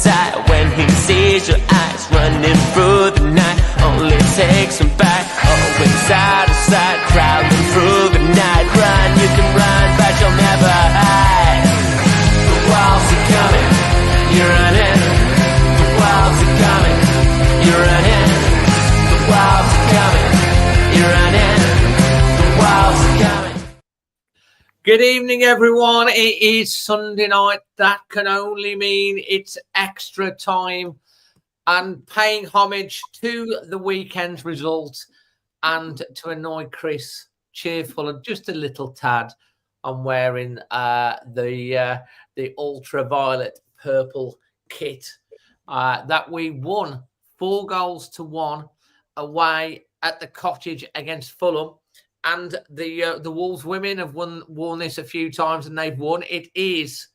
tight when he sees your eyes running through the night. Only takes him back, always out of sight, crowding through the night. Run, you can run, but you'll never hide. The walls are coming, you're running. The walls are coming, you're running. The walls are coming, you're running. The walls are coming. Good evening, everyone. It is Sunday night. That can only mean it's extra time and paying homage to the weekend's result and to annoy Chris, cheerful and just a little tad. I'm wearing the ultraviolet purple kit that we won 4-1 away at the Cottage against Fulham. And the Wolves women have worn this a few times and they've won. It is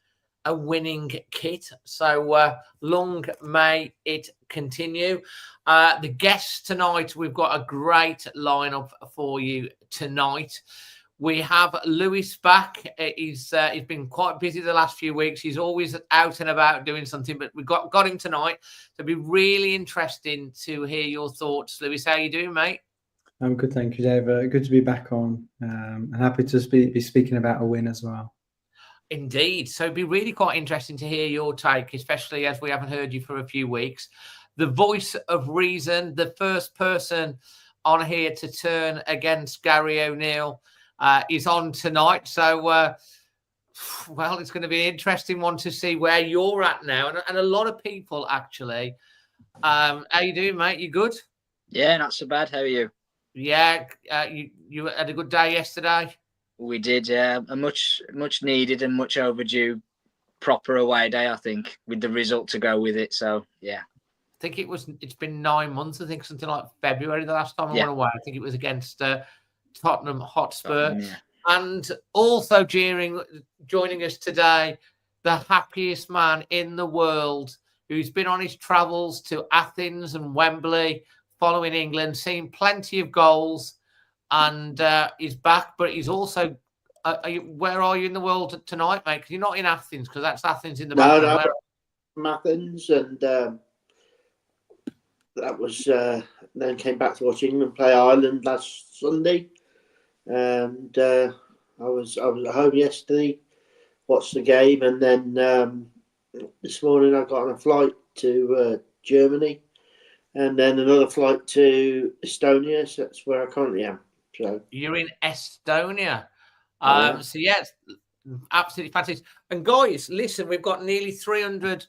a winning kit. So long may it continue. The guests tonight, we've got a great lineup for you tonight. We have Lewis back. He's been quite busy the last few weeks. He's always out and about doing something, but we've got him tonight. So it'll be really interesting to hear your thoughts. Lewis, how you doing, mate? I'm good, thank you, Dave. Good to be back on. And happy to be speaking about a win as well. Indeed. So it'd be really quite interesting to hear your take, especially as we haven't heard you for a few weeks. The voice of reason, the first person on here to turn against Gary O'Neill is on tonight. So, well, it's going to be an interesting one to see where you're at now. And a lot of people, actually. How you doing, mate? You good? Yeah, not so bad. How are you? Yeah, you had a good day yesterday? We did, yeah. A much needed and much overdue proper away day, I think, with the result to go with it. So, yeah. I think it's been 9 months, I think, something like February the last time I went away. I think it was against Tottenham Hotspur. Yeah. And also joining us today, the happiest man in the world who's been on his travels to Athens and Wembley, following England, seen plenty of goals, and he's back. But he's also, where are you in the world tonight, mate? Because you're not in Athens, because that's Athens in the back. No, from Athens, and that was then came back to watch England play Ireland last Sunday, and I was at home yesterday, watched the game, and then this morning I got on a flight to Germany. And then another flight to Estonia, so that's where I currently am. So you're in Estonia. So yes, absolutely fantastic. And guys, listen, we've got nearly 300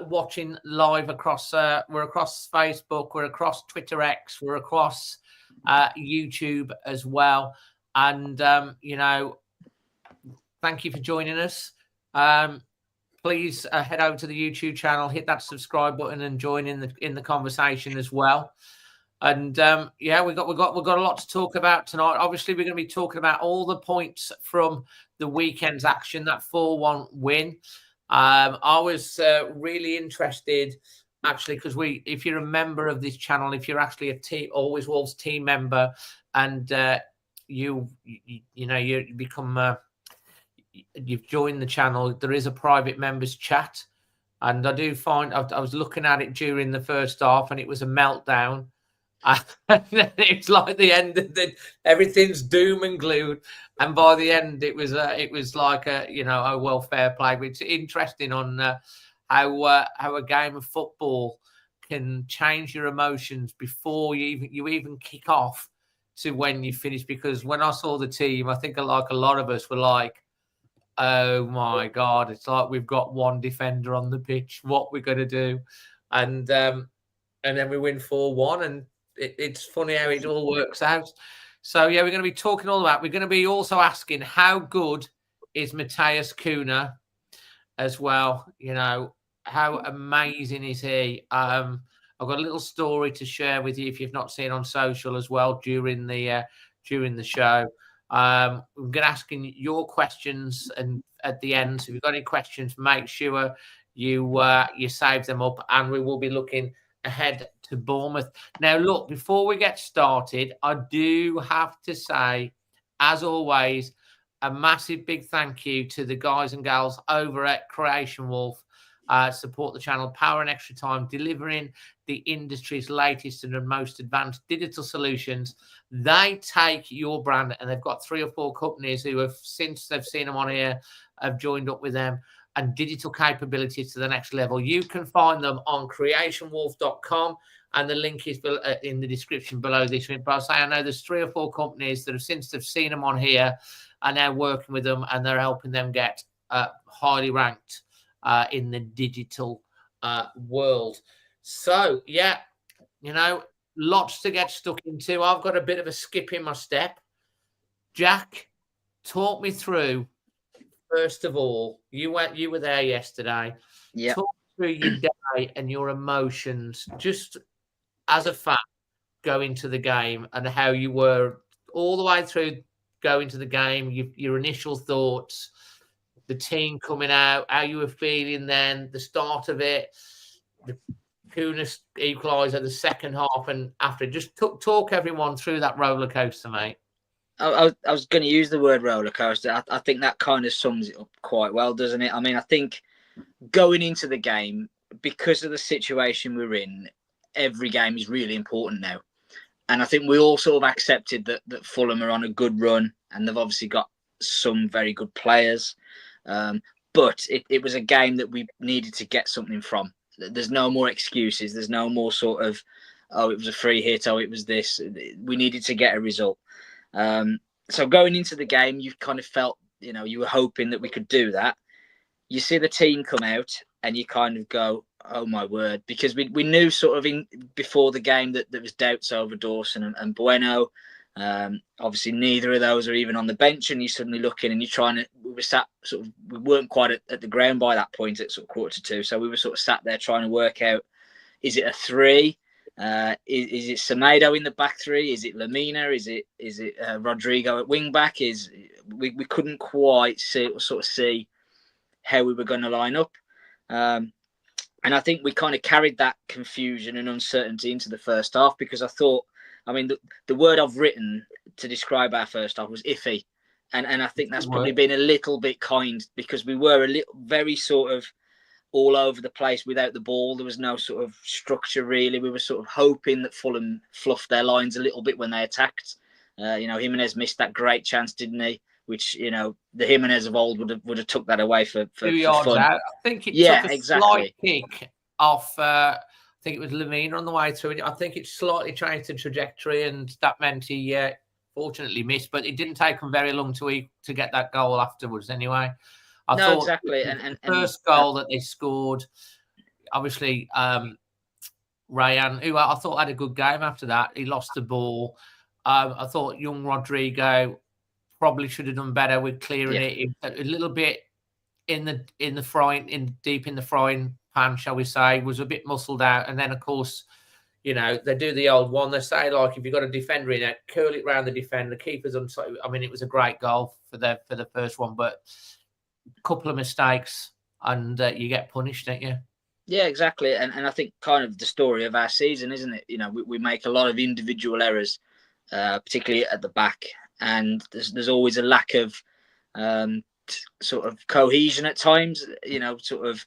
watching live across. We're across Facebook, we're across Twitter X, we're across YouTube as well. And thank you for joining us. Please head over to the YouTube channel, hit that subscribe button, and join in the conversation as well. And we've got a lot to talk about tonight. Obviously, we're going to be talking about all the points from the weekend's action, that 4-1 win. I was really interested, actually, because if you're a member of this channel, if you're actually a Always Wolves team member, and you become you've joined the channel, there is a private members chat, and I do find I was looking at it during the first half, and it was a meltdown. It's like the end of everything's doom and gloom, and by the end it was like fair play. But it's interesting on how a game of football can change your emotions before you even kick off to when you finish. Because when I saw the team, I think like a lot of us were like, oh my God, it's like we've got one defender on the pitch. What we're going to do? And then we win 4-1, and it's funny how it all works out. So, yeah, we're going to be talking all about. We're going to be also asking how good is Matheus Cunha as well. How amazing is he? I've got a little story to share with you if you've not seen on social as well during the show. We're going to asking your questions, and at the end, so if you've got any questions, make sure you save them up, and we will be looking ahead to Bournemouth. Now, look, before we get started, I do have to say, as always, a massive big thank you to the guys and gals over at Creation Wolf. support the channel, power and extra time, delivering the industry's latest and most advanced digital solutions. They take your brand, and they've got 3 or 4 companies who have, since they've seen them on here, have joined up with them, and digital capabilities to the next level. You can find them on creationwolf.com, and the link is in the description below this. But I'll say I know there's 3 or 4 companies that have, since they've seen them on here, are now working with them, and they're helping them get highly ranked in the digital world. So, yeah, you know, lots to get stuck into. I've got a bit of a skip in my step. Jack, talk me through, first of all, you were there yesterday. Yeah. Talk through your day and your emotions, just as a fan going to the game, and how you were all the way through going to the game, your initial thoughts, the team coming out, how you were feeling then, the start of it, the Cunha equaliser, the second half, and after. Just talk everyone through that roller coaster, mate. I was going to use the word roller coaster. I think that kind of sums it up quite well, doesn't it? I mean, I think going into the game, because of the situation we're in, every game is really important now. And I think we all sort of accepted that Fulham are on a good run, and they've obviously got some very good players. But it was a game that we needed to get something from. There's no more excuses. There's no more sort of, oh, it was a free hit, oh, it was this. We needed to get a result. So going into the game, you kind of felt, you know, you were hoping that we could do that. You see the team come out and you kind of go, oh my word, because we knew sort of before the game that there was doubts over Dawson and Bueno. Obviously neither of those are even on the bench, and you're suddenly looking and you're trying to, we weren't quite at the ground by that point at sort of 1:45. So we were sort of sat there trying to work out, is it a 3? Is it Semedo in the back 3? Is it Lamina? Is it Rodrigo at wing back? We couldn't quite see how we were going to line up. And I think we kind of carried that confusion and uncertainty into the first half, because I thought, I mean, the word I've written to describe our first half was iffy. And I think that's probably been a little bit kind, because we were very sort of all over the place without the ball. There was no sort of structure, really. We were sort of hoping that Fulham fluffed their lines a little bit when they attacked. You know, Jimenez missed that great chance, didn't he? Which, you know, the Jimenez of old would have took that away for 2 yards fun. out. I think it took a slight kick off. I think it was Lamina on the way through. I think it slightly changed the trajectory, and that meant he fortunately missed. But it didn't take him very long to get that goal afterwards. Anyway, I thought exactly. And first goal that they scored, obviously, Ryan, who I thought had a good game after that, he lost the ball. I thought young Rodrigo probably should have done better with clearing it. A little bit deep in the frying pan, shall we say, was a bit muscled out. And then, of course, you know, they do the old one. They say, like, if you've got a defender in it, curl it round the defender. The keeper's on. I mean, it was a great goal for the first one, but a couple of mistakes and you get punished, don't you? Yeah, exactly. And I think kind of the story of our season, isn't it? You know, we make a lot of individual errors, particularly at the back. And there's always a lack of sort of cohesion at times, you know, sort of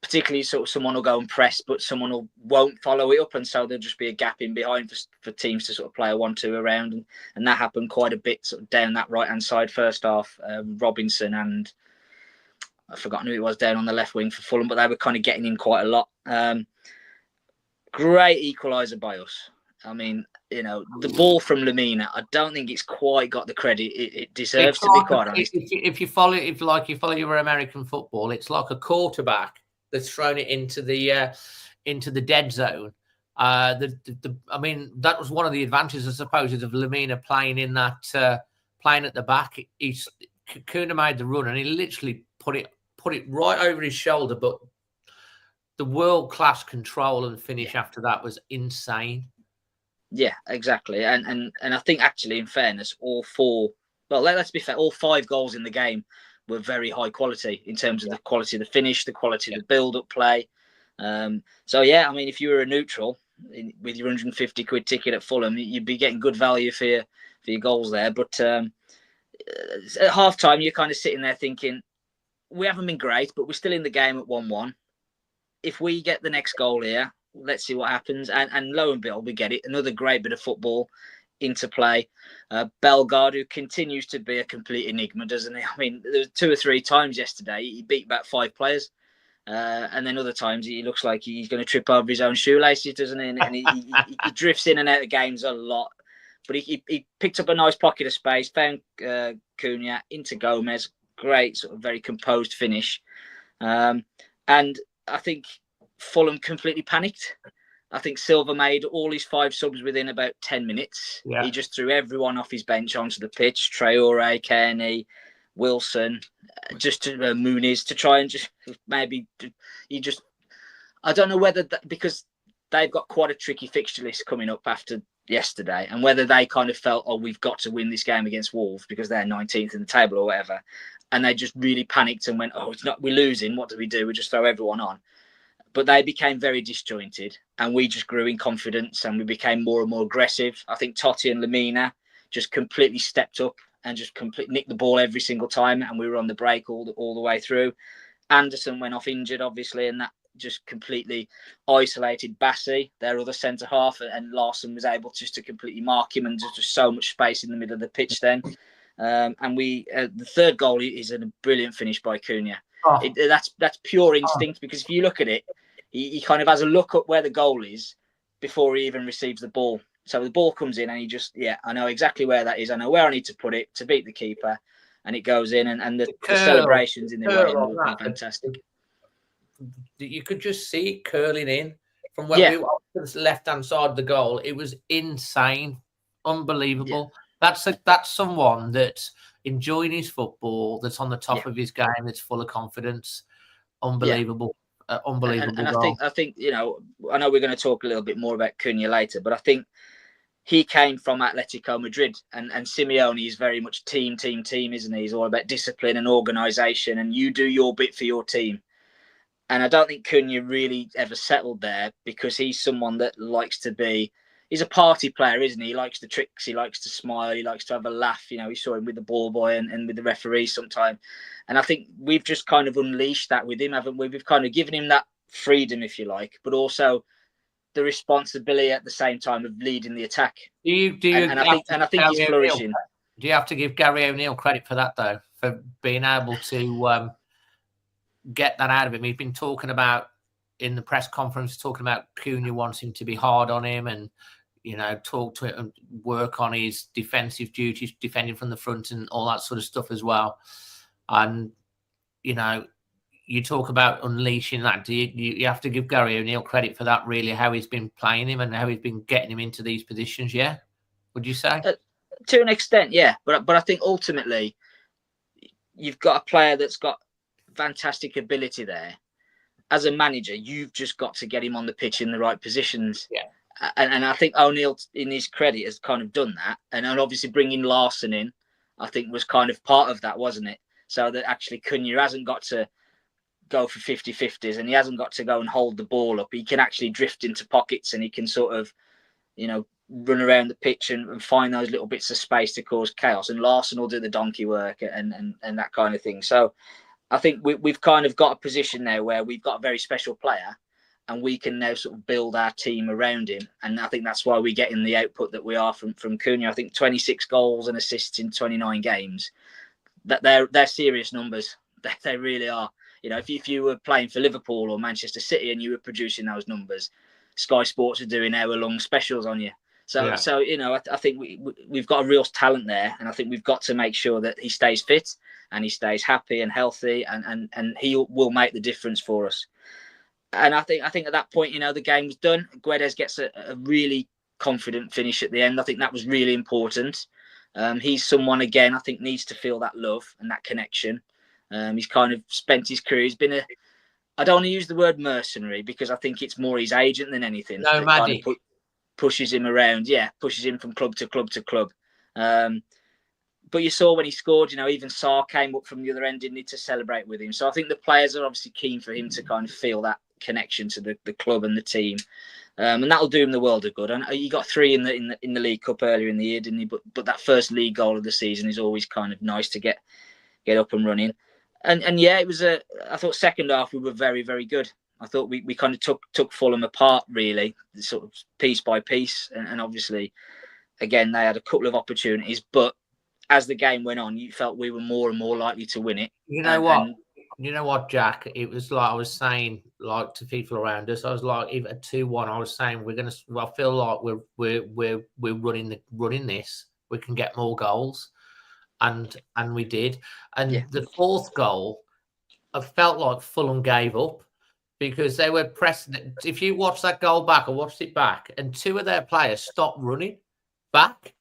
particularly sort of someone will go and press, but someone won't follow it up. And so there'll just be a gap in behind for teams to sort of play a 1-2 around. And that happened quite a bit sort of down that right-hand side first half. Robinson and I've forgotten who it was down on the left wing for Fulham, but they were kind of getting in quite a lot. Great equaliser by us. I mean, you know, the ball from Lamina, I don't think it's quite got the credit it deserves, to be quite honest. If you follow your American football, it's like a quarterback that's thrown it into the dead zone. I mean, that was one of the advantages, I suppose, of Lamina playing in that playing at the back. Cunha made the run and he literally put it right over his shoulder, but the world-class control and finish after that was insane. Yeah, exactly. And I think actually, in fairness, let's be fair, all 5 goals in the game were very high quality in terms of the quality of the finish, the quality of the build-up play. So, yeah, I mean, if you were a neutral with your 150 quid ticket at Fulham, you'd be getting good value for your goals there. But at half-time, you're kind of sitting there thinking, we haven't been great, but we're still in the game at 1-1. if we get the next goal here, let's see what happens. And lo and behold, we get it. Another great bit of football into play. Bellegarde, who continues to be a complete enigma, doesn't he? I mean, there was 2 or 3 times yesterday he beat about 5 players. And then other times he looks like he's going to trip over his own shoelaces, doesn't he? And he drifts in and out of games a lot. But he picked up a nice pocket of space, found Cunha into Gomez. Great, sort of very composed finish. And I think Fulham completely panicked. I think Silva made all his 5 subs within about 10 minutes. Yeah. He just threw everyone off his bench onto the pitch. Traore, Kearney, Wilson, just to Muniz, to try and just maybe I don't know whether because they've got quite a tricky fixture list coming up after yesterday, and whether they kind of felt, oh, we've got to win this game against Wolves because they're 19th in the table or whatever, and they just really panicked and went, oh, we're losing, what do? We just throw everyone on. But they became very disjointed, and we just grew in confidence, and we became more and more aggressive. I think Totti and Lamina just completely stepped up and just completely nicked the ball every single time, and we were on the break all the way through. Anderson went off injured, obviously, and that just completely isolated Bassi, their other centre half, and Larson was able just to completely mark him, and just so much space in the middle of the pitch then. And we the third goal is a brilliant finish by Cunha. Oh. That's pure instinct, because if you look at it, he kind of has a look up where the goal is before he even receives the ball. So the ball comes in and he just, I know exactly where that is. I know where I need to put it to beat the keeper, and it goes in, and the celebrations in the way are fantastic. You could just see it curling in from where we were to the left-hand side of the goal. It was insane, unbelievable. Yeah. That's someone that's enjoying his football, that's on the top of his game, that's full of confidence. Unbelievable. Unbelievable. And I think I know we're going to talk a little bit more about Cunha later, but I think he came from Atletico Madrid, and Simeone is very much team, isn't he? He's all about discipline and organisation, and you do your bit for your team. And I don't think Cunha really ever settled there, because he's someone that likes to be. He's a party player, isn't he? He likes the tricks. He likes to smile. He likes to have a laugh. We saw him with the ball boy and with the referee sometime. And I think we've just kind of unleashed that with him, haven't we? We've kind of given him that freedom, if you like, but also the responsibility at the same time of leading the attack. I think he's flourishing. Do you have to give Gary O'Neill credit for that, though, for being able to get that out of him? He's been talking about, in the press conference, talking about Cunha wanting to be hard on him and, talk to him and work on his defensive duties, defending from the front and all that sort of stuff as well. And, you talk about unleashing that. Do you have to give Gary O'Neill credit for that, really, how he's been playing him and how he's been getting him into these positions, yeah? Would you say? To an extent, yeah. But I think ultimately you've got a player that's got fantastic ability there. As a manager, you've just got to get him on the pitch in the right positions. Yeah. And I think O'Neill, in his credit, has kind of done that. And obviously bringing Larson in, I think, was kind of part of that, wasn't it? So that actually Cunha hasn't got to go for 50-50s, and he hasn't got to go and hold the ball up. He can actually drift into pockets, and he can sort of, run around the pitch and find those little bits of space to cause chaos. And Larson will do the donkey work and that kind of thing. So I think we've kind of got a position now where we've got a very special player, and we can now sort of build our team around him. And I think that's why we're getting the output that we are from Cunha. I think 26 goals and assists in 29 games. That they're serious numbers. They really are. If you were playing for Liverpool or Manchester City and you were producing those numbers, Sky Sports are doing hour-long specials on you. So I think we've got a real talent there, and I think we've got to make sure that he stays fit and he stays happy and healthy, and he will make the difference for us. And I think at that point, the game's done. Guedes gets a really confident finish at the end. I think that was really important. He's someone, again, I think needs to feel that love and that connection. He's kind of spent his career. He's been I don't want to use the word mercenary, because I think it's more his agent than anything. No, Maddie. Kind of pushes him around. Yeah, pushes him from club to club to club. But you saw when he scored, even Sarr came up from the other end, didn't he, to celebrate with him. So I think the players are obviously keen for him to kind of feel that connection to the club and the team. And that'll do him the world of good. And he got 3 in the League Cup earlier in the year, didn't he? But that first league goal of the season is always kind of nice to get up and running. And yeah, it was I thought second half we were very, very good. I thought we kind of took Fulham apart, really, sort of piece by piece. And obviously, again, they had a couple of opportunities. But as the game went on, you felt we were more and more likely to win it. You know what, Jack? It was like I was saying, like, to people around us. I was like, even at 2-1, I was saying we're gonna. Well, I feel like we're running this. We can get more goals, and we did. And the fourth goal, I felt like Fulham gave up because they were pressing it. If you watch that goal back, I watched it back, and two of their players stopped running back.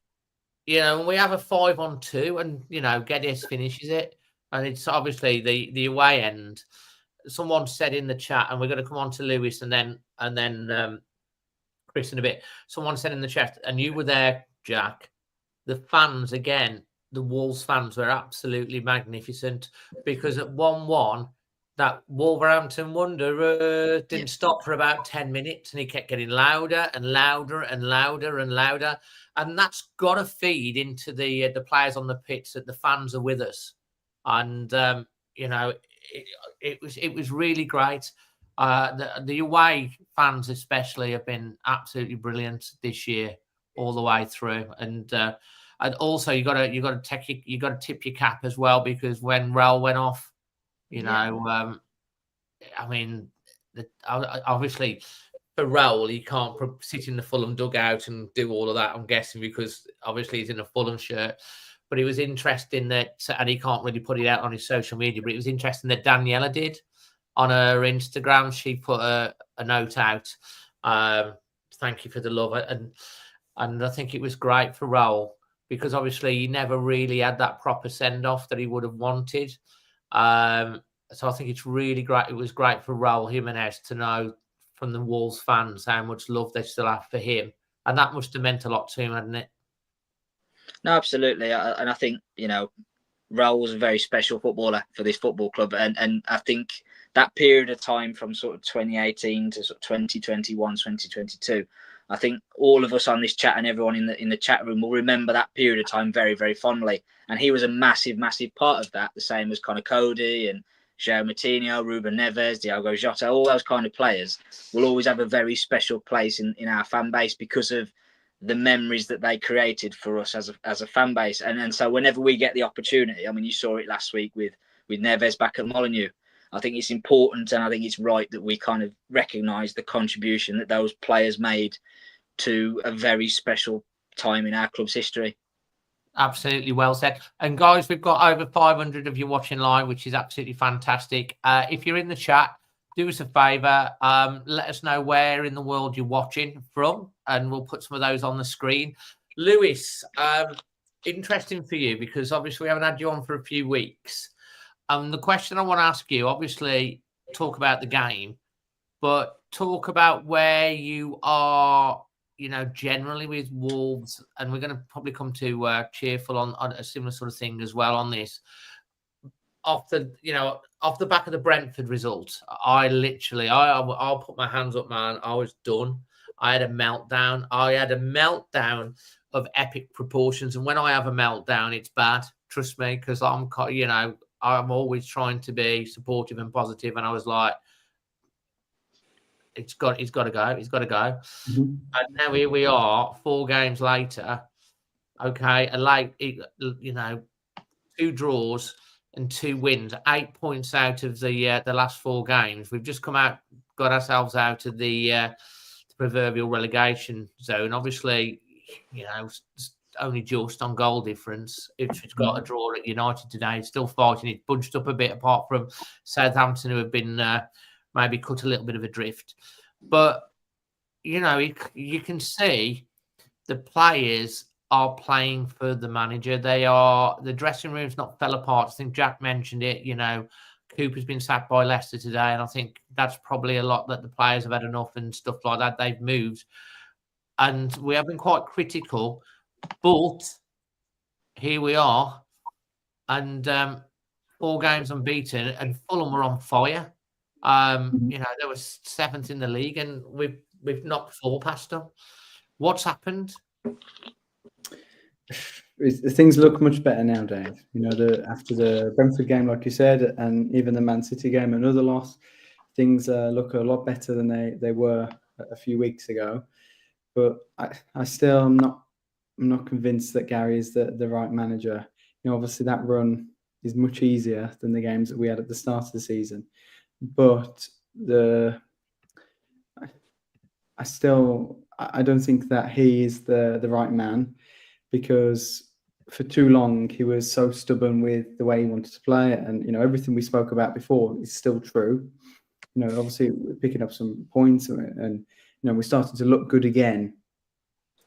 You know, and we have a 5-on-2, and Geddes finishes it. And it's obviously the away end. Someone said in the chat, and we're going to come on to Lewis and then Chris in a bit. Someone said in the chat, and you were there, Jack. The fans again, the Wolves fans were absolutely magnificent because at 1-1, that Wolverhampton Wanderer didn't stop for about 10 minutes, and he kept getting louder and louder and louder and louder, and that's got to feed into the players on the pitch that the fans are with us. And it was really great. The away fans especially have been absolutely brilliant this year, all the way through. And also you got to tip your cap as well, because when Raul went off, obviously for Raul, he can't sit in the Fulham dugout and do all of that, I'm guessing, because obviously he's in a Fulham shirt. But it was interesting that, and he can't really put it out on his social media, but it was interesting that Daniela did on her Instagram. She put a note out. Thank you for the love. And I think it was great for Raul because obviously he never really had that proper send-off that he would have wanted. So I think it's really great. It was great for Raul Jimenez to know from the Wolves fans how much love they still have for him. And that must have meant a lot to him, hadn't it? No, absolutely. And I think, Raul was a very special footballer for this football club. And I think that period of time from sort of 2018 to sort of 2021, 2022, I think all of us on this chat and everyone in the chat room will remember that period of time very, very fondly. And he was a massive, massive part of that, the same as Connor Cody and João Moutinho, Ruben Neves, Diogo Jota, all those kind of players will always have a very special place in our fan base because of the memories that they created for us as a fan base. And so whenever we get the opportunity, I mean, you saw it last week with Neves back at Molineux. I think it's important, and I think it's right that we kind of recognise the contribution that those players made to a very special time in our club's history. Absolutely well said. And guys, we've got over 500 of you watching live, which is absolutely fantastic. If you're in the chat, do us a favour, let us know where in the world you're watching from, and we'll put some of those on the screen. Lewis, interesting for you because obviously we haven't had you on for a few weeks. The question I want to ask you, obviously, talk about the game, but talk about where you are, generally with Wolves, and we're going to probably come to Cheerful on a similar sort of thing as well on this. Off the back of the Brentford result, I'll put my hands up, man. I was done. I had a meltdown. Of epic proportions. And when I have a meltdown, it's bad. Trust me, because I'm always trying to be supportive and positive. And I was like, he's got to go. He's got to go. Mm-hmm. And now here we are, 4 games later. Okay, 2 draws and 2 wins, 8 points out of the last 4 games. We've just got ourselves out of the proverbial relegation zone. Obviously, only just on goal difference. It's got a draw at United today. It's still fighting. It's bunched up a bit apart from Southampton, who have been maybe cut a little bit of adrift. But, you can see the players are playing for the manager. The dressing room's not fell apart. I think Jack mentioned it. Cooper's been sacked by Leicester today, and I think that's probably a lot that the players have had enough and stuff like that. They've moved, and we have been quite critical, but here we are, and 4 games unbeaten, and Fulham were on fire. They were 7th in the league, and we've knocked 4 past them. What's happened? Things look much better nowadays. After the Brentford game, like you said, and even the Man City game, another loss, things look a lot better than they were a few weeks ago. But I still am not convinced that Gary is the right manager. Obviously that run is much easier than the games that we had at the start of the season. But I don't think that he is the right man, because for too long he was so stubborn with the way he wanted to play, and everything we spoke about before is still true. Obviously we're picking up some points, and we're starting to look good again.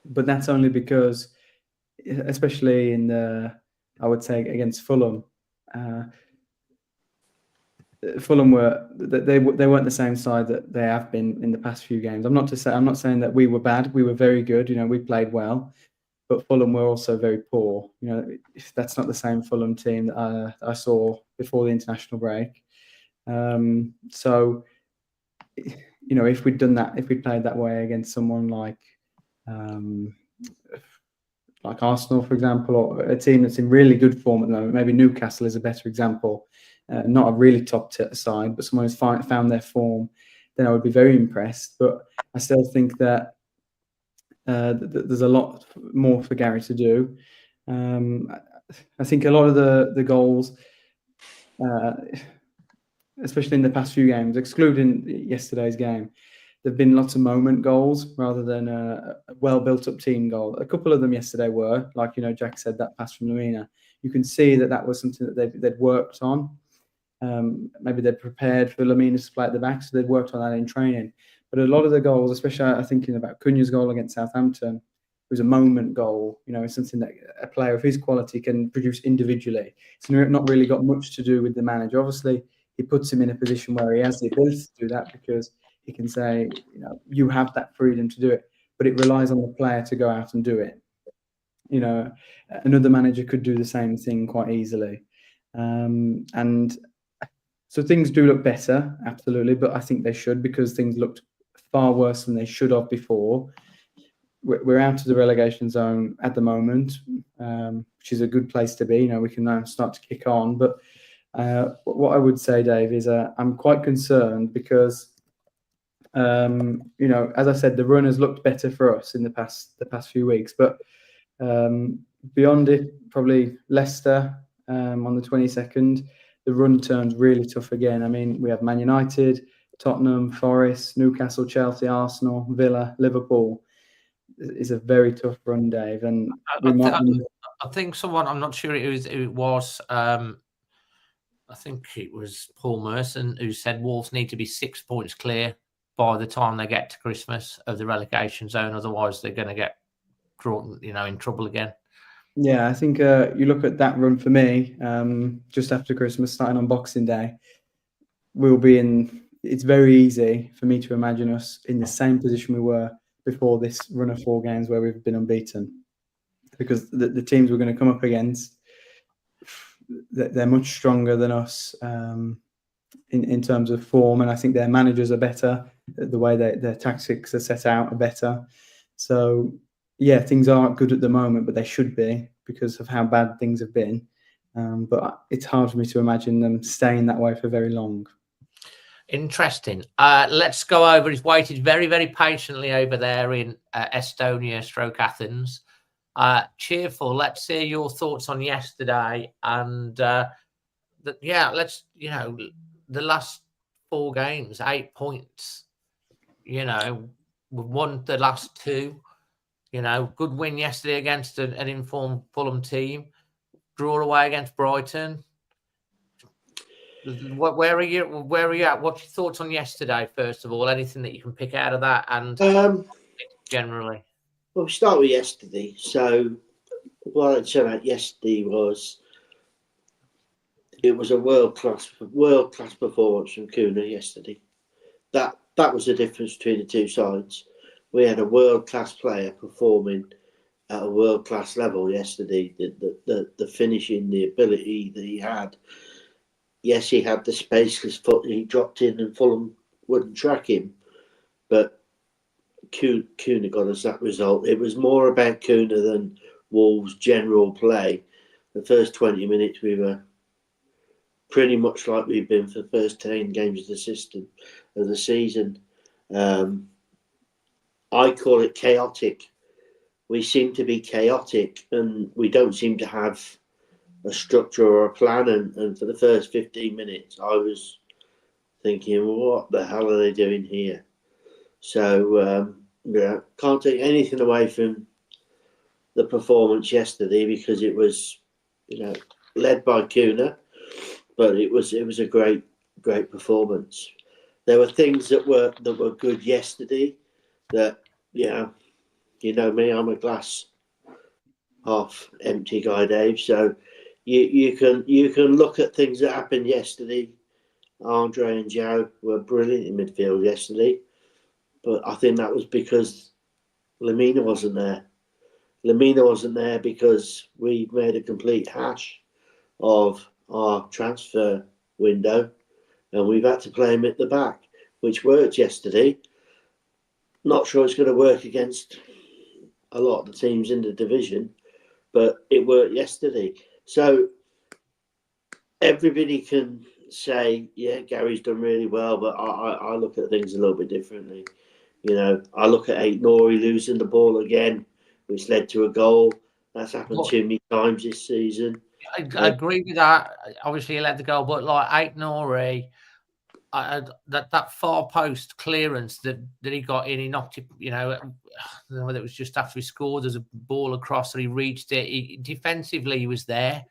But that's only because, especially I would say against Fulham, Fulham they weren't the same side that they have been in the past few games. I'm not saying that we were bad. We were very good. We played well, but Fulham were also very poor. That's not the same Fulham team that I saw before the international break. So, if we'd done that, if we played that way against someone like Arsenal, for example, or a team that's in really good form at the moment, maybe Newcastle is a better example. Not a really top side, but someone who's found their form, then I would be very impressed. But I still think that there's a lot more for Gary to do. I think a lot of the goals, especially in the past few games, excluding yesterday's game, there've been lots of moment goals rather than a well-built-up team goal. A couple of them yesterday were, like Jack said, that pass from Lamina. You can see that was something that they'd worked on. Maybe they'd prepared for Lamina to play at the back, so they'd worked on that in training. But a lot of the goals, especially I'm thinking about Cunha's goal against Southampton, it was a moment goal. It's something that a player of his quality can produce individually. It's not really got much to do with the manager. Obviously, he puts him in a position where he has the ability to do that, because he can say, you have that freedom to do it. But it relies on the player to go out and do it. Another manager could do the same thing quite easily. And so things do look better, absolutely, but I think they should, because things looked far worse than they should have before. We're out of the relegation zone at the moment, which is a good place to be. We can now start to kick on. But what I would say, Dave, is I'm quite concerned because, as I said, the run has looked better for us in the past few weeks. But beyond it, probably Leicester on the 22nd, the run turns really tough again. I mean, we have Man United, Tottenham, Forest, Newcastle, Chelsea, Arsenal, Villa, Liverpool. It's a very tough run, Dave. And I think someone, I'm not sure it was I think it was Paul Merson who said Wolves need to be 6 points clear by the time they get to Christmas of the relegation zone. Otherwise, they're going to get in trouble again. Yeah, I think you look at that run for me, just after Christmas, starting on Boxing Day, we'll be in. It's very easy for me to imagine us in the same position we were before this run of 4 games where we've been unbeaten, because the teams we're going to come up against, they're much stronger than us in terms of form, and I think their managers are better. The way their tactics are set out are better. So, yeah, things aren't good at the moment, but they should be because of how bad things have been. But it's hard for me to imagine them staying that way for very long. Interesting. Let's go over. He's waited very, very patiently over there in Estonia/Athens. Cheerful. Let's hear your thoughts on yesterday. And let's, the last 4 games, 8 points. We've won the last 2. Good win yesterday against an informed Fulham team. Draw away against Brighton. Where are you at? What's your thoughts on yesterday, first of all? Anything that you can pick out of that, and generally? Well, we start with yesterday. So what I'd say about yesterday was it was a world class performance from Cunha yesterday. That was the difference between the two sides. We had a world-class player performing at a world-class level yesterday. The finishing, the ability that he had. Yes, he had the spaceless foot he dropped in and Fulham wouldn't track him. But Cunha got us that result. It was more about Cunha than Wolves' general play. The first 20 minutes we were pretty much like we've been for the first 10 games of the season. I call it chaotic. We seem to be chaotic, and we don't seem to have a structure or a plan. And for the first 15 minutes, I was thinking, what the hell are they doing here? So, can't take anything away from the performance yesterday, because it was, led by Cunha, but it was a great performance. There were things that were good yesterday that, you know me, I'm a glass half empty guy, Dave. So you can look at things that happened yesterday. Andre and Joe were brilliant in midfield yesterday, but I think that was because Lamina wasn't there. Lamina wasn't there because we made a complete hash of our transfer window, and we've had to play him at the back, which worked yesterday. Not sure it's going to work against a lot of the teams in the division, but it worked yesterday. So everybody can say, yeah, Gary's done really well, but I look at things a little bit differently. I look at Aït-Nouri losing the ball again, which led to a goal. That's happened too many times this season. I agree with that. Obviously, he led the goal, but like Aït-Nouri, that far post clearance that he got in, he knocked it, I don't know whether it was just after he scored, there's a ball across that he reached it. Defensively, he was there.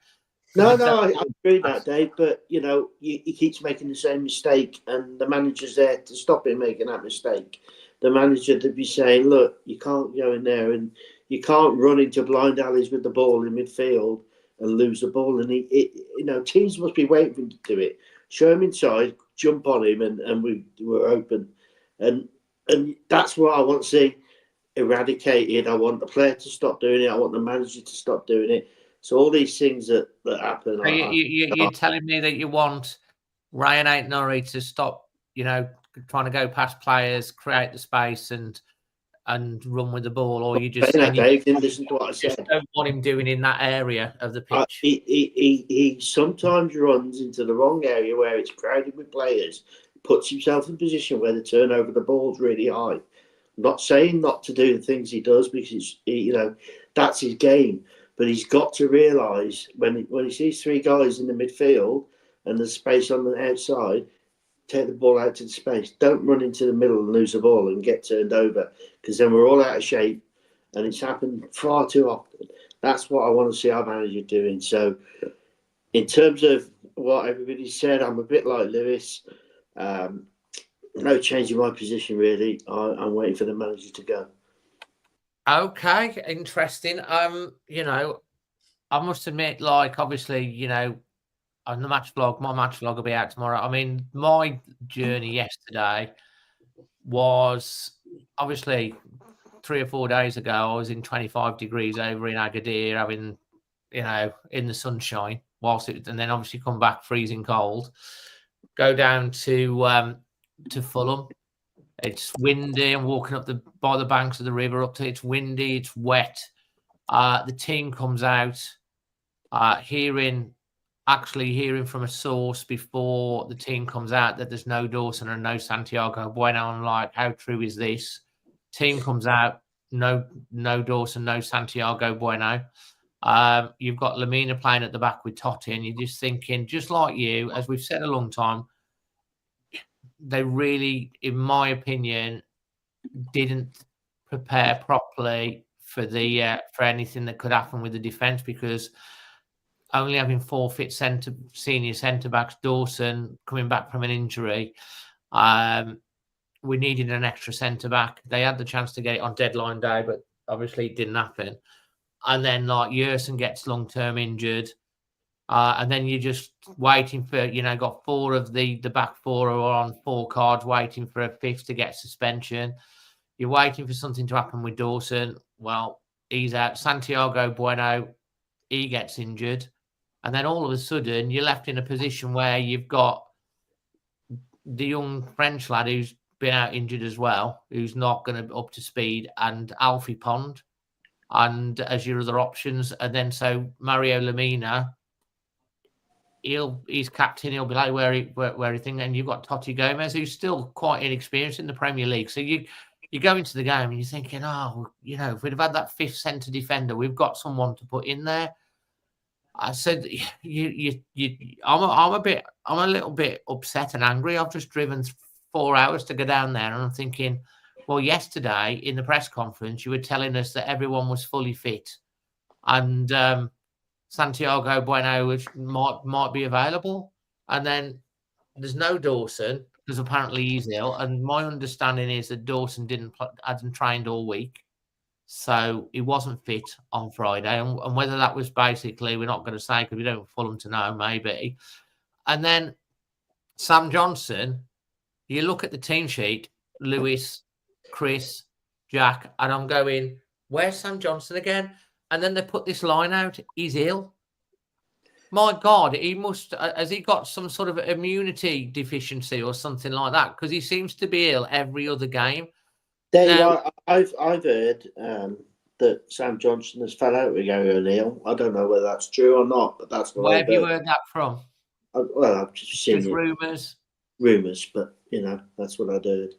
No, I agree with that, Dave, but, he keeps making the same mistake, and the manager's there to stop him making that mistake. The manager to be saying, look, you can't go in there, and you can't run into blind alleys with the ball in midfield and lose the ball. And teams must be waiting for him to do it. Show him inside, jump on him, and we were open. And that's what I want to see eradicated. I want the player to stop doing it. I want the manager to stop doing it. So all these things that happen. So you're telling me that you want Ryan Aït-Nouri to stop, trying to go past players, create the space, and run with the ball, or you just saying Dave didn't listen to what I said. Don't want him doing in that area of the pitch. He sometimes runs into the wrong area where it's crowded with players, puts himself in a position where the turnover of the ball's really high. I'm not saying not to do the things he does, because that's his game. But he's got to realise when he sees three guys in the midfield and there's space on the outside, take the ball out to the space. Don't run into the middle and lose the ball and get turned over, because then we're all out of shape, and it's happened far too often. That's what I want to see our manager doing. So in terms of what everybody said, I'm a bit like Lewis. No change in my position, really. I'm waiting for the manager to go. Okay, interesting. I must admit, obviously, on the match vlog, my match vlog will be out tomorrow. I mean, my journey yesterday was obviously 3 or 4 days ago. I was in 25 degrees over in Agadir, having, in the sunshine, and then obviously come back freezing cold. Go down to Fulham. It's windy. I'm walking up by the banks of the river it's windy, it's wet. The team comes out, hearing from a source before the team comes out that there's no Dawson and no Santiago Bueno. I'm like, how true is this? Team comes out, no Dawson, no Santiago Bueno. You've got Lamina playing at the back with Totti, and you're just thinking, just like you, as we've said a long time, they really, in my opinion, didn't prepare properly for anything that could happen with the defence, because only having 4 fit senior centre backs, Dawson coming back from an injury, we needed an extra centre back. They had the chance to get it on deadline day, but obviously it didn't happen. And then Yerson gets long term injured. And then you're just waiting for, got 4 of the back 4 who are on 4 cards, waiting for a 5th to get suspension. You're waiting for something to happen with Dawson. Well, he's out. Santiago Bueno, he gets injured. And then all of a sudden, you're left in a position where you've got the young French lad who's been out injured as well, who's not going to be up to speed, and Alfie Pond, and as your other options. And then so Mario Lamina, he's captain. He'll be like where he thinks. And you've got Totti Gomez, who's still quite inexperienced in the Premier League. So you go into the game and you're thinking, oh, if we'd have had that fifth centre defender, we've got someone to put in there. I said, I'm a little bit upset and angry. I've just driven 4 hours to go down there, and I'm thinking, well, yesterday in the press conference, you were telling us that everyone was fully fit, and Santiago Bueno might be available, and then there's no Dawson because apparently he's ill, and my understanding is that Dawson hadn't trained all week. So he wasn't fit on Friday. And whether that was basically, we're not going to say because we don't want Fulham to know, maybe. And then Sam Johnson, you look at the team sheet, Lewis, Chris, Jack, and I'm going, where's Sam Johnson again? And then they put this line out, he's ill. My God, has he got some sort of immunity deficiency or something like that? Because he seems to be ill every other game. Dave, I've heard that Sam Johnson has fell out with Gary O'Neill. I don't know whether that's true or not, but that's what Where have you heard that from? I've just seen rumours. Rumours, but that's what I'd heard.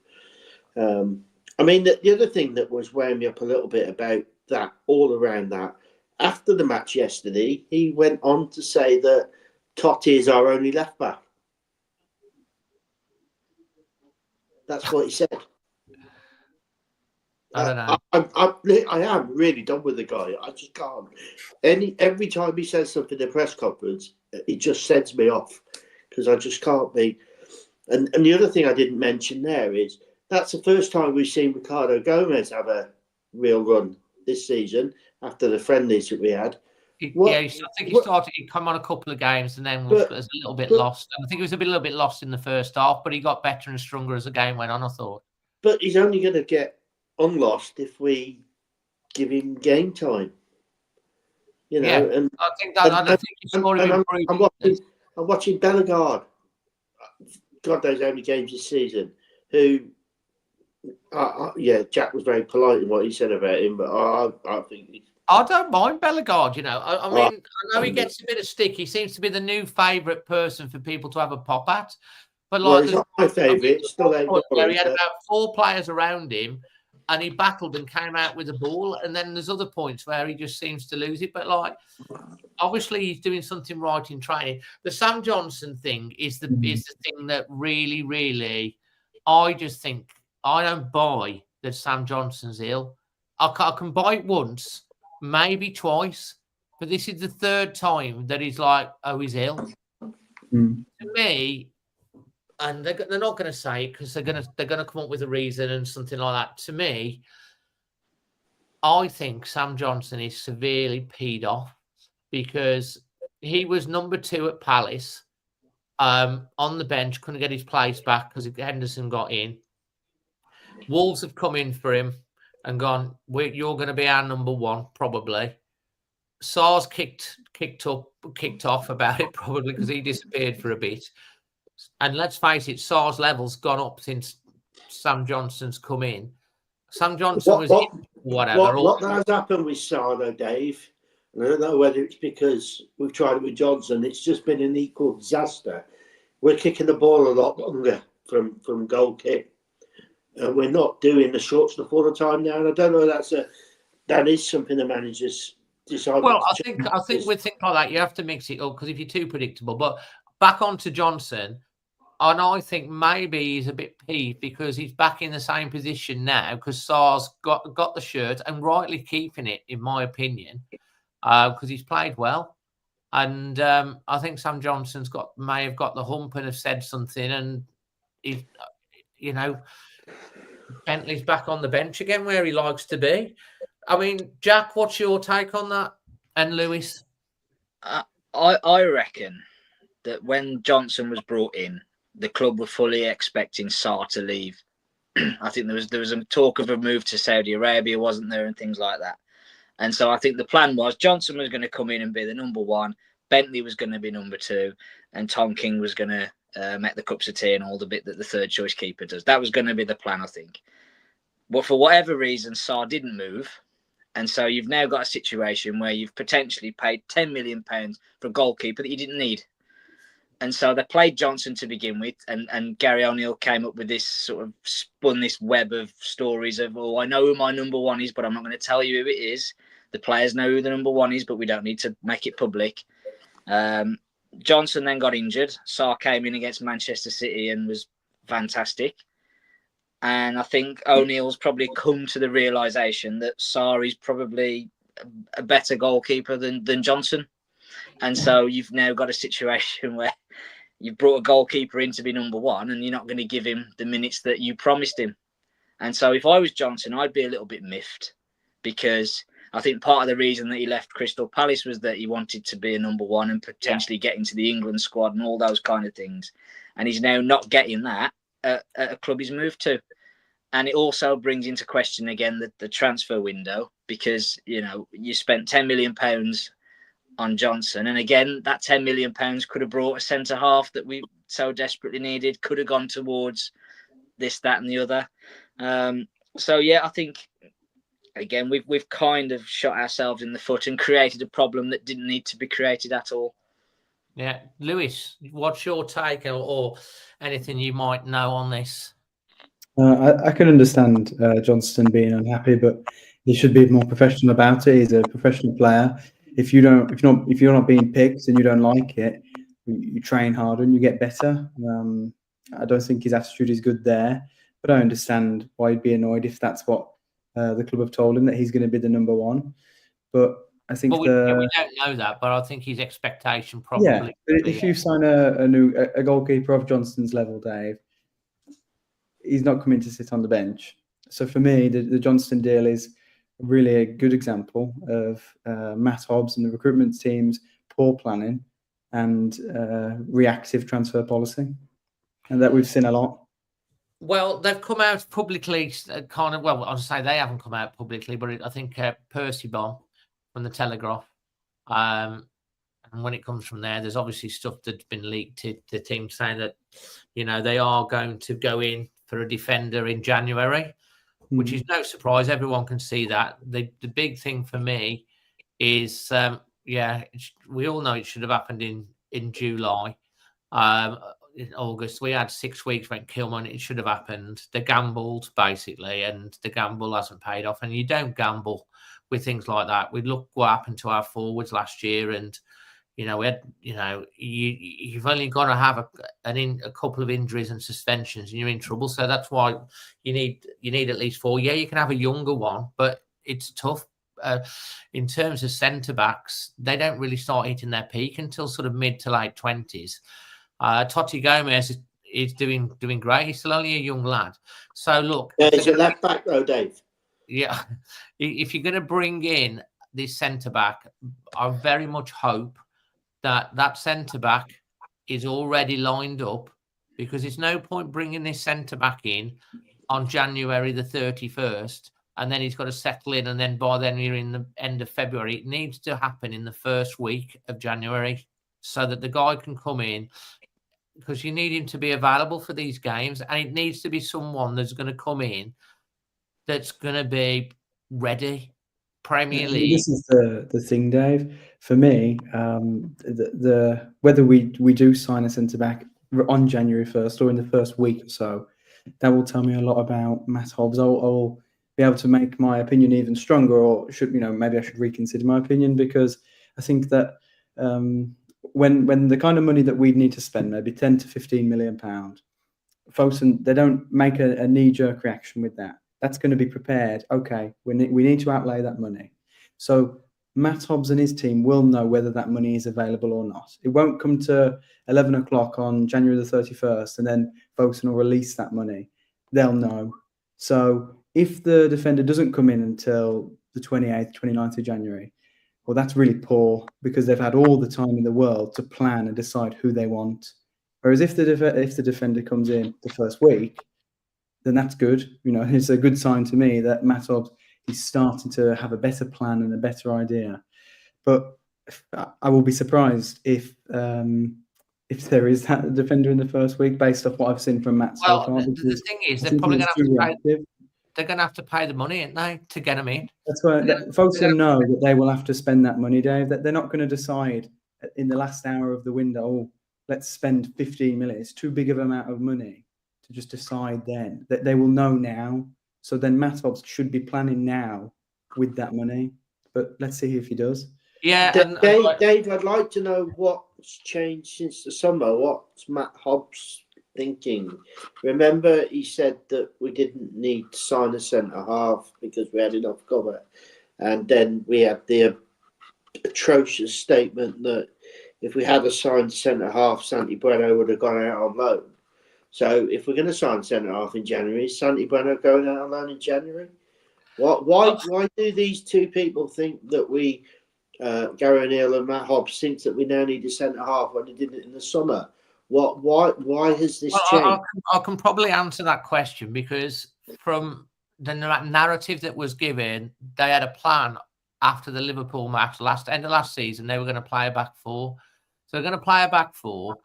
I mean, the other thing that was weighing me up a little bit about that, all around that, after the match yesterday, he went on to say that Totti is our only left back. That's what he said. I don't know. I am really done with the guy. I just can't. Every time he says something in the press conference, it just sends me off because I just can't be. And the other thing I didn't mention there is that's the first time we've seen Ricardo Gomez have a real run this season after the friendlies that we had. I think he come on a couple of games and then was a little bit lost. I think he was a little bit lost in the first half, but he got better and stronger as the game went on, I thought. But he's only going to get unlost if we give him game time, and I think he's more improved. I'm watching Bellegarde. God knows how many games this season. Who, Jack was very polite in what he said about him, but I think I don't mind Bellegarde. I mean, I know he gets a bit of stick. He seems to be the new favourite person for people to have a pop at. But he's not my favourite. Still ain't where he had about 4 players around him. And he battled and came out with the ball. And then there's other points where he just seems to lose it. But, obviously he's doing something right in training. The Sam Johnson thing is the thing that really, really, I just think, I don't buy that Sam Johnson's ill. I can buy it once, maybe twice. But this is the 3rd time that he's like, oh, he's ill. To me, and they're not going to say it because they're going to come up with a reason and something like that. To me, I think Sam Johnson is severely peed off because he was number 2 at Palace on the bench, couldn't get his place back because Henderson got in. Wolves have come in for him and gone, you're going to be our number 1, probably. Sar's kicked off about it, probably because he disappeared for a bit. And let's face it, Sar's level's gone up since Sam Johnson's come in. Sam Johnson whatever. What has happened with Sar, though, Dave, and I don't know whether it's because we've tried it with Johnson, it's just been an equal disaster. We're kicking the ball a lot longer from goal kick. And we're not doing the short stuff all the time now. And I don't know if that is something the managers decided. Well, I think with things like that, you have to mix it up because if you're too predictable. But back on to Johnson, and I think maybe he's a bit peeved because he's back in the same position now because Sar's got the shirt and rightly keeping it, in my opinion, because he's played well. And I think Sam Johnson's may have got the hump and have said something, and he, Bentley's back on the bench again where he likes to be. I mean, Jack, what's your take on that? And Lewis? I reckon that when Johnson was brought in, the club were fully expecting Sarr to leave. I think there was a talk of a move to Saudi Arabia, wasn't there, and things like that. And so I think the plan was Johnson was going to come in and be the number 1, Bentley was going to be number 2, and Tom King was going to make the cups of tea and all the bit that the 3rd choice keeper does. That was going to be the plan, I think. But for whatever reason, Sarr didn't move. And so you've now got a situation where you've potentially paid £10 million for a goalkeeper that you didn't need. And so they played Johnson to begin with, and Gary O'Neill came up with this sort of spun this web of stories of, oh, I know who my number one is, but I'm not going to tell you who it is. The players know who the number one is, but we don't need to make it public. Johnson then got injured. Sarr came in against Manchester City and was fantastic. And I think O'Neill's probably come to the realisation that Sarr is probably a better goalkeeper than Johnson. And so you've now got a situation where you've brought a goalkeeper in to be number one and you're not going to give him the minutes that you promised him. And so if I was Johnson, I'd be a little bit miffed, because I think part of the reason that he left Crystal Palace was that he wanted to be a number one and potentially get into the England squad and all those kind of things. And he's now not getting that at a club he's moved to. And it also brings into question again the transfer window, because, you know, you spent £10 million on Johnson. And again, that £10 million could have brought a centre half that we so desperately needed, could have gone towards this, that and the other. So, yeah, I think, again, we've kind of shot ourselves in the foot and created a problem that didn't need to be created at all. Yeah. Lewis, what's your take or anything you might know on this? I can understand Johnston being unhappy, but he should be more professional about it. He's a professional player. If you're not being picked and you don't like it, you train harder and you get better. I don't think his attitude is good there, but I understand why he'd be annoyed if that's what the club have told him, that he's going to be the number one. But I think we don't know that, but I think his expectation probably. Yeah, but if you sign a goalkeeper of Johnston's level, Dave, he's not coming to sit on the bench. So for me, the Johnston deal is really a good example of Matt Hobbs and the recruitment team's poor planning and reactive transfer policy, and that we've seen a lot. Well, they've come out publicly, kind of. Well, I'll say they haven't come out publicly, but I think Percy Bomb from the Telegraph. And when it comes from there, there's obviously stuff that's been leaked to the team saying that, you know, they are going to go in for a defender in January, which is no surprise. Everyone can see that. The big thing for me is, we all know it should have happened in July. In August, we had 6 weeks when Kilman, it should have happened. They gambled, basically, and the gamble hasn't paid off. And you don't gamble with things like that. We look what happened to our forwards last year, and you know, you've only got to have a couple of injuries and suspensions, and you're in trouble. So that's why you need at least 4. Yeah, you can have a younger one, but it's tough. In terms of centre backs, they don't really start hitting their peak until sort of mid to late 20s. Totti Gomez is doing great. He's still only a young lad. So look, he's a left back though, Dave. Yeah, if you're going to bring in this centre back, I very much hope that centre back is already lined up, because there's no point bringing this centre back in on January the 31st and then he's got to settle in, and then by then you're in the end of February. It needs to happen in the first week of January so that the guy can come in, because you need him to be available for these games, and it needs to be someone that's going to come in that's going to be ready. Premier League. This is the thing, Dave. For me, the whether we do sign a centre back on January 1st or in the first week or so, that will tell me a lot about Matt Hobbs. I'll be able to make my opinion even stronger, or maybe I should reconsider my opinion, because I think that when the kind of money that we need to spend, maybe 10 to 15 million pound, folks, and they don't make a knee-jerk reaction with that. That's going to be prepared. Okay, we need to outlay that money. So Matt Hobbs and his team will know whether that money is available or not. It won't come to 11 o'clock on January the 31st and then folks will release that money. They'll know. So if the defender doesn't come in until the 28th, 29th of January, well, that's really poor, because they've had all the time in the world to plan and decide who they want. Whereas if the defender comes in the first week, then that's good. It's a good sign to me that Matt Hobbs is starting to have a better plan and a better idea. But I will be surprised if there is that defender in the first week, based off what I've seen from Matt so far. The thing is, they're probably going to have to pay the money, aren't they, to get him in? That's why folks will know that they will have to spend that money, Dave. That they're not going to decide in the last hour of the window, let's spend 15 million. It's too big of an amount of money to just decide then. That they will know now. So then Matt Hobbs should be planning now with that money. But let's see if he does. Yeah, Dave, I'd like to know what's changed since the summer. What's Matt Hobbs thinking? Remember, he said that we didn't need to sign a centre half because we had enough cover, and then we had the atrocious statement that if we had assigned centre half, Santi Bueno would have gone out on loan. So if we're going to sign centre half in January, is Santi Bueno going out on loan in January? Why do these two people think that we, Gary O'Neill and Matt Hobbs, think that we now need a centre half when they did it in the summer? Why has this changed? I can probably answer that question because from the narrative that was given, they had a plan after the Liverpool match end of last season. They were going to play a back four. So they're going to play a back four.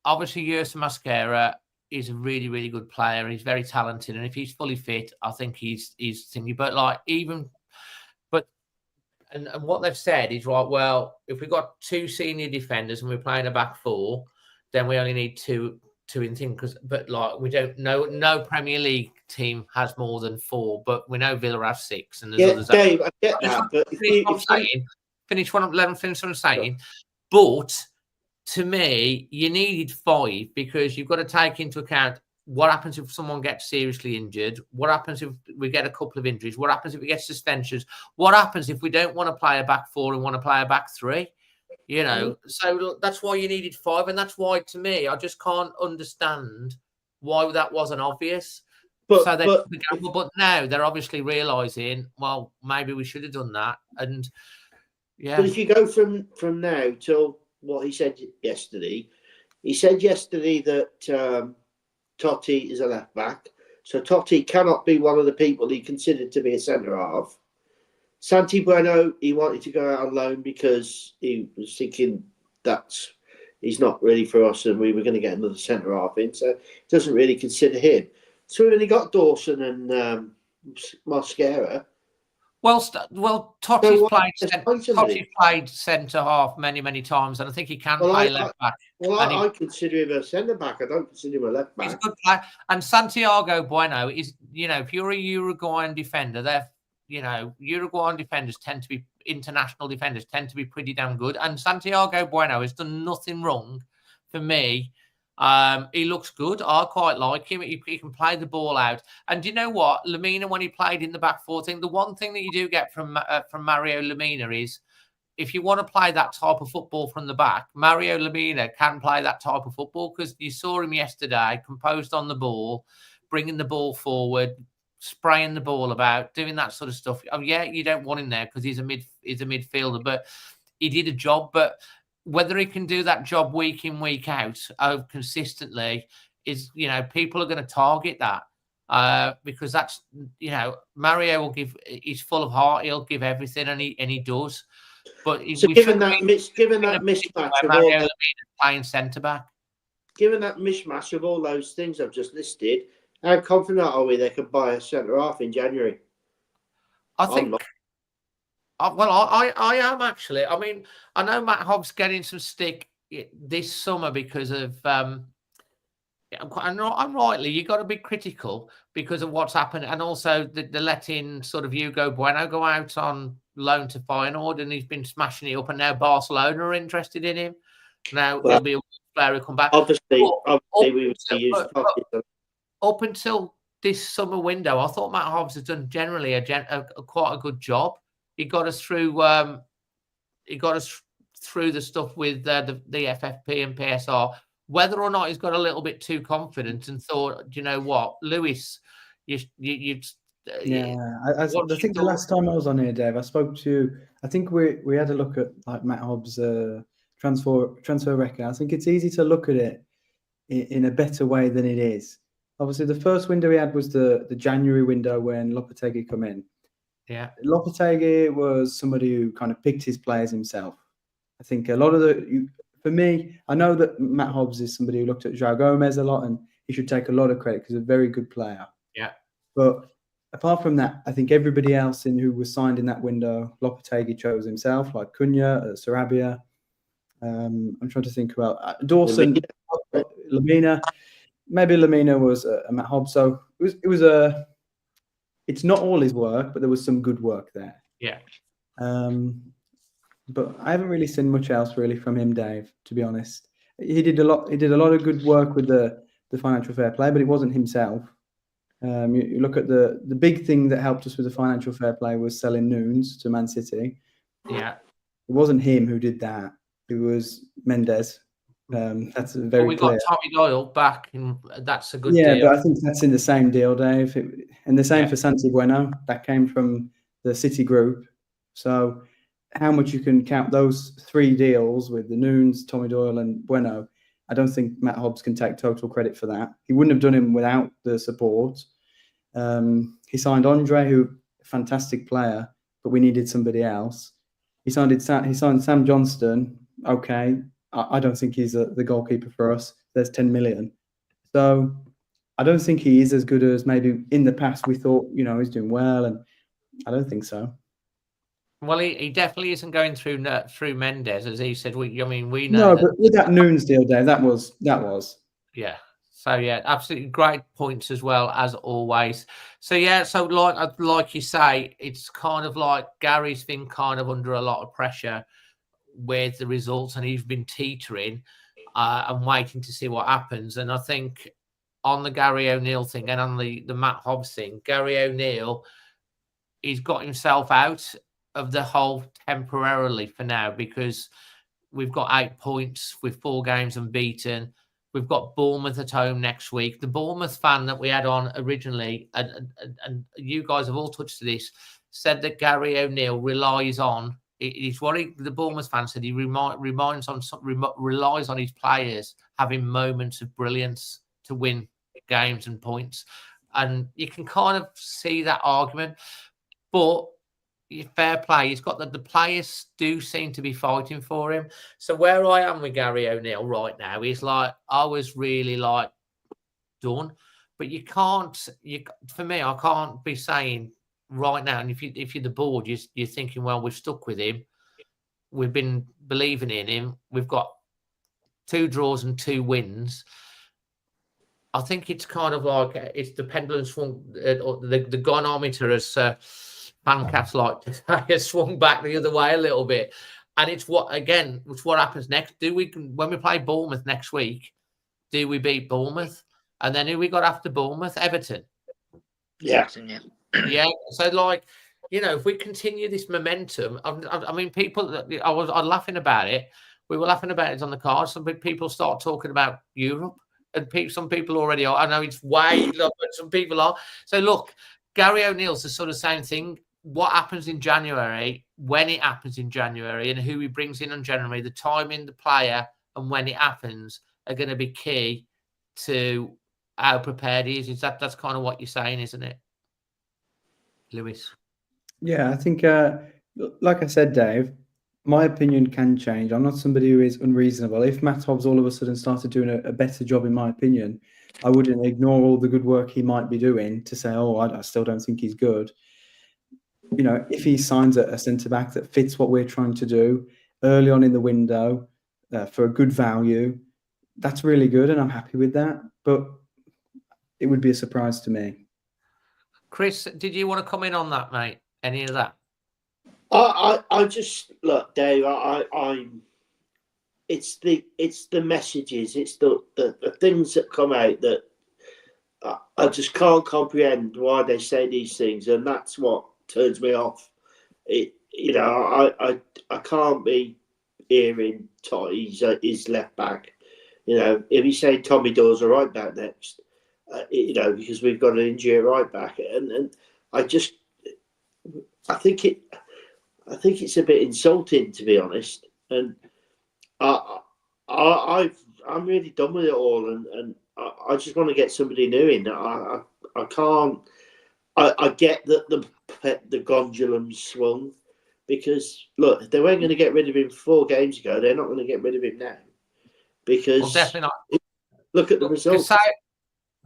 Obviously, Yersa Mascara is a really, really good player. He's very talented, and if he's fully fit, I think he's thinking. But and what they've said is right. Well, if we've got two senior defenders and we're playing a back four, then we only need two in thing. But we don't know. No Premier League team has more than four, but we know Villa have six, and there's others. Dave, I get that. But finish what I'm saying. But to me, you needed 5 because you've got to take into account what happens if someone gets seriously injured, what happens if we get a couple of injuries, what happens if we get suspensions, what happens if we don't want to play a back four and want to play a back three, So that's why you needed 5, and that's why, to me, I just can't understand why that wasn't obvious. But now they're obviously realising, well, maybe we should have done that, and yeah. But if you go from now till what he said yesterday, that Totti is a left back, so Totti cannot be one of the people he considered to be a centre half. Santi Bueno, he wanted to go out on loan because he was thinking he's not really for us, and we were going to get another centre half in, so doesn't really consider him. So we only got Dawson and Mascara. Well, Totti's played centre half many times, and I think he can play left back. I consider him a centre back. I don't consider him a left back. He's a good player. And Santiago Bueno is, if you're a Uruguayan defender, Uruguayan defenders international defenders tend to be pretty damn good. And Santiago Bueno has done nothing wrong for me. He looks good. I quite like him. He can play the ball out. And do you know what? Lemina, when he played in the back four thing, the one thing that you do get from Mario Lemina is if you want to play that type of football from the back, Mario Lemina can play that type of football because you saw him yesterday, composed on the ball, bringing the ball forward, spraying the ball about, doing that sort of stuff. Oh, yeah, you don't want him there because he's a midfielder, but he did a job. But whether he can do that job week in, week out consistently is, people are going to target that because that's, Mario will give, he's full of heart. He'll give everything and he does. But given that mismatch of Mario playing centre back, given that mismatch of all those things I've just listed, how confident are we they can buy a centre half in January? I think. I am actually. I mean, I know Matt Hobbs getting some stick this summer because of. I'm rightly. You got to be critical because of what's happened, and also the letting sort of Hugo Bueno go out on loan to Feyenoord, and he's been smashing it up, and now Barcelona are interested in him. Now there'll be a player who come back. Obviously, we would use up until this summer window. I thought Matt Hobbs has done generally quite a good job. He got us through. He got us through the stuff with the FFP and PSR. Whether or not he's got a little bit too confident and thought, do you know what, Lewis, I think the last time I was on here, Dave, I spoke to. I think we had a look at like Matt Hobbs' transfer record. I think it's easy to look at it in a better way than it is. Obviously, the first window he had was the January window when Lopetegui come in. Yeah, Lopetegui was somebody who kind of picked his players himself. I think a lot of for me, I know that Matt Hobbs is somebody who looked at João Gomez a lot, and he should take a lot of credit because he's a very good player. Yeah. But apart from that, I think everybody else who was signed in that window, Lopetegui chose himself, like Cunha, Sarabia. I'm trying to think about Dawson, Lamina. Maybe Lamina was a Matt Hobbs. So it's not all his work, but there was some good work there. Yeah. But I haven't really seen much else really from him, Dave, to be honest. He did a lot of good work with the financial fair play, but it wasn't himself. You look at the big thing that helped us with the financial fair play was selling Nunes to Man City. Yeah. It wasn't him who did that. It was Mendes. That's very we clear. got Tommy Doyle back, and that's a good deal. deal. But I think that's in the same deal, Dave. And the same for Santi Bueno. That came from the City group. So how much you can count those 3 deals with the Nunes, Tommy Doyle and Bueno, I don't think Matt Hobbs can take total credit for that. He wouldn't have done him without the support. He signed Andre, who a fantastic player, but we needed somebody else. He signed Sam Johnston. Okay, I don't think he's the goalkeeper for us. There's 10 million. So I don't think he is as good as maybe in the past we thought, he's doing well, and I don't think so. Well, he definitely isn't going through Mendes, as he said. We know. No, but with that Nunes deal, Dave, that was. Yeah. So yeah, absolutely great points as well as always. So yeah, so like you say, it's kind of like Gary's been kind of under a lot of pressure with the results, and he's been teetering and waiting to see what happens. And I think on the Gary O'Neill thing and on the Matt Hobbs thing, Gary O'Neill, he's got himself out of the hole temporarily for now, because we've got 8 points with 4 games unbeaten. We've got Bournemouth at home next week. The Bournemouth fan that we had on originally, and you guys have all touched this, said that Gary O'Neill relies on. It's what the Bournemouth fan said. He relies on his players having moments of brilliance to win games and points, and you can kind of see that argument, but. Fair play. He's got the players do seem to be fighting for him. So where I am with Gary O'Neill right now is like I was really like done, but for me, I can't be saying right now. And if you're the board, you're thinking, well, we've stuck with him. We've been believing in him. We've got 2 draws and 2 wins. I think it's kind of like it's the pendulum swung, or the gonometer has. Fancats like to say has swung back the other way a little bit, and it's what happens next. When we play Bournemouth next week, do we beat Bournemouth? And then who we got after Bournemouth? Everton. Yeah. So if we continue this momentum, I mean, people. I was laughing about it. We were laughing about it on the card. Some people start talking about Europe, and some people already are. I know it's way low, but some people are. So look, Gary O'Neill's the sort of same thing. What happens in January, when it happens in January, and who he brings in on January, the timing, the player, and when it happens are going to be key to how prepared he is. That's kind of what you're saying, isn't it, Lewis? Yeah, I think, like I said, Dave, my opinion can change. I'm not somebody who is unreasonable. If Matt Hobbs all of a sudden started doing a better job, in my opinion, I wouldn't ignore all the good work he might be doing to say, I still don't think he's good. If he signs a centre-back that fits what we're trying to do early on in the window for a good value, that's really good, and I'm happy with that. But it would be a surprise to me. Chris, did you want to come in on that, mate? Any of that? I just look, Dave. It's the messages, it's the things that come out that I just can't comprehend why they say these things, and that's what turns me off. I can't be hearing he's left back. If he's saying Tommy Doyle's a right back next, because we've got an injury at right back, and I think it's a bit insulting, to be honest, and I'm really done with it all, and I just want to get somebody new in. I can't. I get that the gondolum swung, because look, if they weren't going to get rid of him 4 games ago, they're not going to get rid of him now, because definitely not. Look at the results.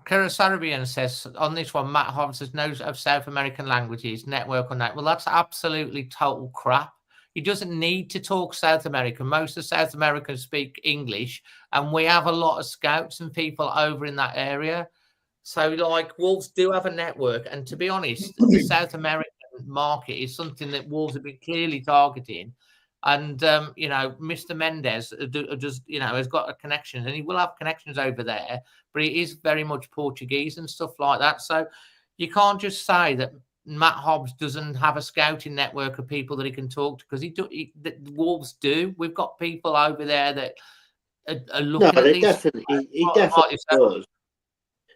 Karasarabian says on this one, Matt Hobbs has no of South American languages, network on that. Well, that's absolutely total crap. He doesn't need to talk South American. Most of South Americans speak English, and we have a lot of scouts and people over in that area. So, like, Wolves do have a network, and to be honest, the South American market is something that Wolves have been clearly targeting. And you know, Mr. Mendes just, you know, has got a connection, and he will have connections over there, but he is very much Portuguese and stuff like that. So you can't just say that Matt Hobbs doesn't have a scouting network of people that he can talk to, because the Wolves do. We've got people over there that are looking at these. He definitely does.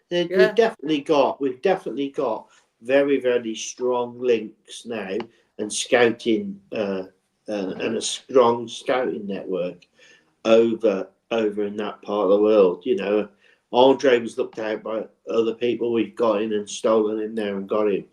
We've definitely got very, very strong links now and scouting and a strong scouting network over in that part of the world. You know, Andre was looked out by other people. We've got in and stolen him there and got him.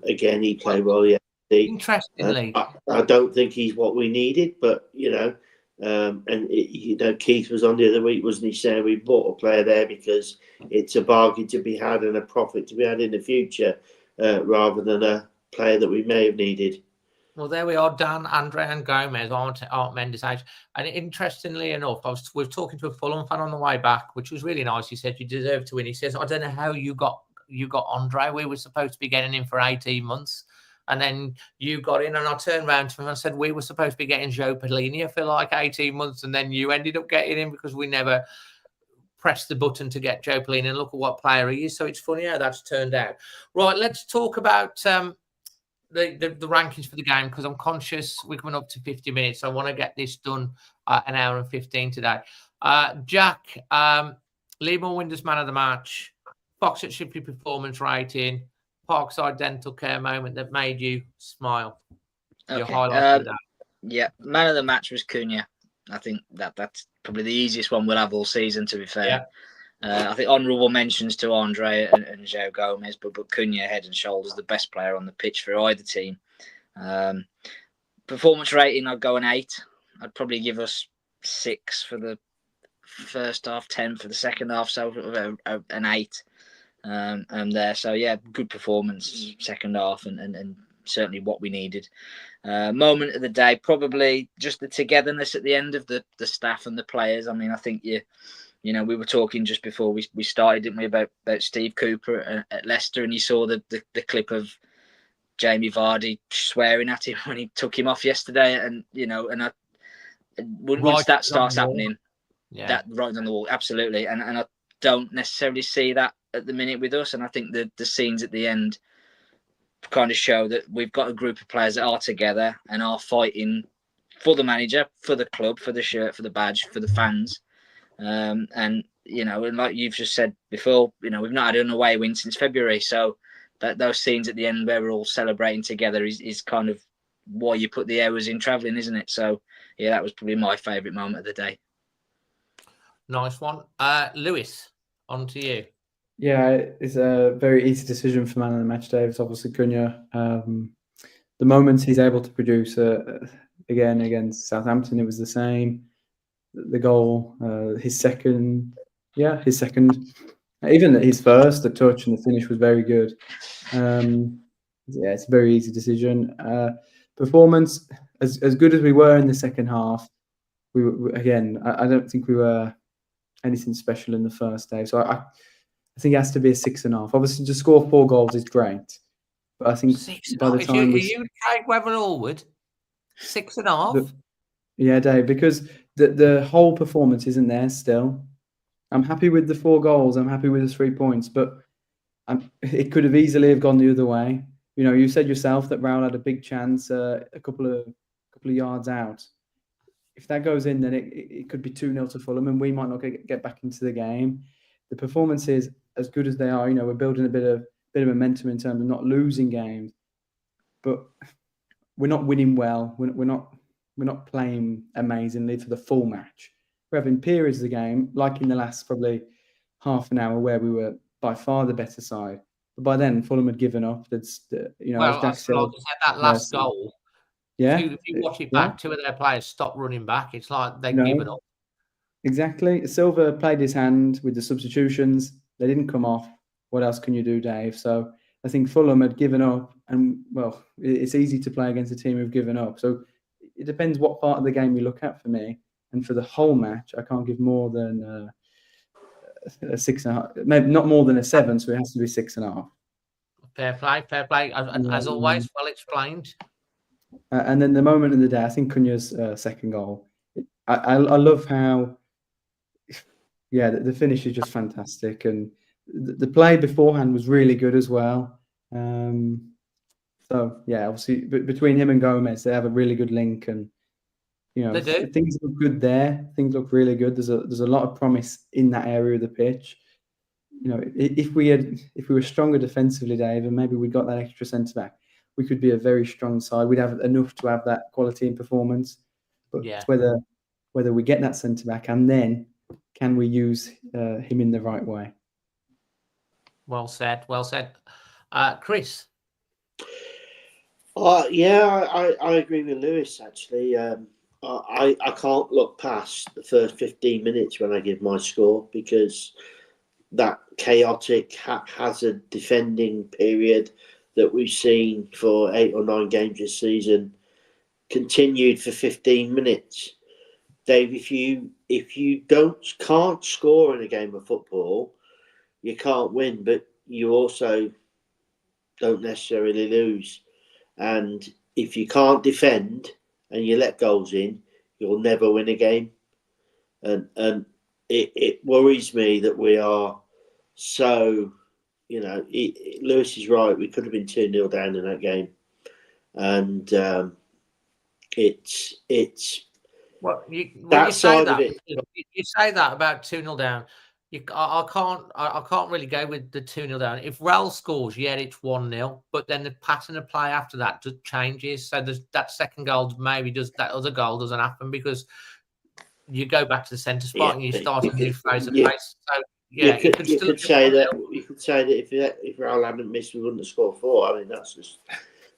Again, he played well yesterday. Interestingly, I don't think he's what we needed, but you know, you know, Keith was on the other week, wasn't he, saying we bought a player there because it's a bargain to be had and a profit to be had in the future, rather than a player that we may have needed. Well, there we are. Dan, Andre, and Gomez aren't Mendes' age. And interestingly enough, we were talking to a Fulham fan on the way back, which was really nice. He said, "You deserve to win." He says, "I don't know how you got Andre. We were supposed to be getting him for 18 months. And then you got in." And I turned around to him and said, "We were supposed to be getting Joe Polini for like 18 months. And then you ended up getting him because we never pressed the button to get Joe Polini. And look at what player he is." So it's funny how that's turned out. Right, let's talk about the rankings for the game, because I'm conscious we're coming up to 50 minutes. So I want to get this done an hour and 15 today. Jack, Leemore Winders man of the match, Fox at Shipley performance rating, Parkside dental care moment that made you smile. Okay. Your highlight of that. Yeah, man of the match was Cunha. I think that's probably the easiest one we'll have all season, to be fair. Yeah. I think honourable mentions to Andre and Joe Gomez, but Cunha head and shoulders the best player on the pitch for either team. Performance rating, I'd go an 8. I'd probably give us 6 for the first half, 10 for the second half, so an 8 there. So yeah, good performance second half, and certainly what we needed. Moment of the day, probably just the togetherness at the end of the staff and the players. I mean, I think you know, we were talking just before we started, didn't we, about Steve Cooper at Leicester, and you saw the clip of Jamie Vardy swearing at him when he took him off yesterday, and you know, and once that starts happening, that right on the wall, absolutely, and I don't necessarily see that at the minute with us, and I think the scenes at the end kind of show that we've got a group of players that are together and are fighting for the manager, for the club, for the shirt, for the badge, for the fans. And you know, and like you've just said before, you know, we've not had an away win since February, so that those scenes at the end where we're all celebrating together is kind of why you put the hours in travelling, isn't it? So yeah, that was probably my favourite moment of the day. Nice one. Lewis, on to you. Yeah, it's a very easy decision for man of the match, Dave. It's obviously Cunha. The moments he's able to produce, again against Southampton, it was the same. The goal, his second, even his first, the touch and the finish was very good. It's a very easy decision. Performance, as good as we were in the second half, I don't think we were anything special in the first day. So I think it has to be a 6.5. Obviously, to score 4 goals is great, but I think by the time are you Craig Webber-Allwood 6.5? Yeah, Dave, because the whole performance isn't there still. I'm happy with the 4 goals. I'm happy with the 3 points, but it could have easily have gone the other way. You know, you said yourself that Raul had a big chance a couple of yards out. If that goes in, then it could be 2-0 to Fulham, and we might not get back into the game. The performances, as good as they are, you know, we're building a bit of momentum in terms of not losing games, but we're not winning well. We're not playing amazingly for the full match. We're having periods of the game, like in the last probably half an hour, where we were by far the better side. But by then, Fulham had given up. As Jack said, that last goal. Yeah. If you watch it back, 2 of their players stopped running back. It's like they've given up. Exactly. Silva played his hand with the substitutions. They didn't come off. What else can you do, Dave? So I think Fulham had given up, and well, it's easy to play against a team who've given up. So it depends what part of the game you look at for me. And for the whole match, I can't give more than a 6.5, maybe not more than a 7, so it has to be 6.5. Fair play. And as always, well explained. And then the moment of the day, I think Cunha's second goal. I love how, the finish is just fantastic, and the play beforehand was really good as well. So yeah, obviously between him and Gomez, they have a really good link, and things look good there. Things look really good. There's a lot of promise in that area of the pitch. If we were stronger defensively, Dave, and maybe we got that extra centre back, we could be a very strong side. We'd have enough to have that quality and performance. But whether we get that centre back, and then can we use him in the right way? Well said. Chris? I agree with Lewis, actually. I can't look past the first 15 minutes when I give my score, because that chaotic, haphazard defending period that we've seen for 8 or 9 games this season continued for 15 minutes. Dave, if you can't score in a game of football, you can't win, but you also don't necessarily lose. And if you can't defend and you let goals in, you'll never win a game. And it worries me that we are so, Lewis is right. We could have been 2-0 down in that game. And it's you say that about 2-0 down. I can't really go with the 2-0 down. If Rel scores, it's 1-0, but then the pattern of play after that just changes. So that second goal that other goal doesn't happen, because you go back to the centre spot and you start a new phase of pace. So you could say that if Rel hadn't missed, we wouldn't have scored 4. I mean, that's just.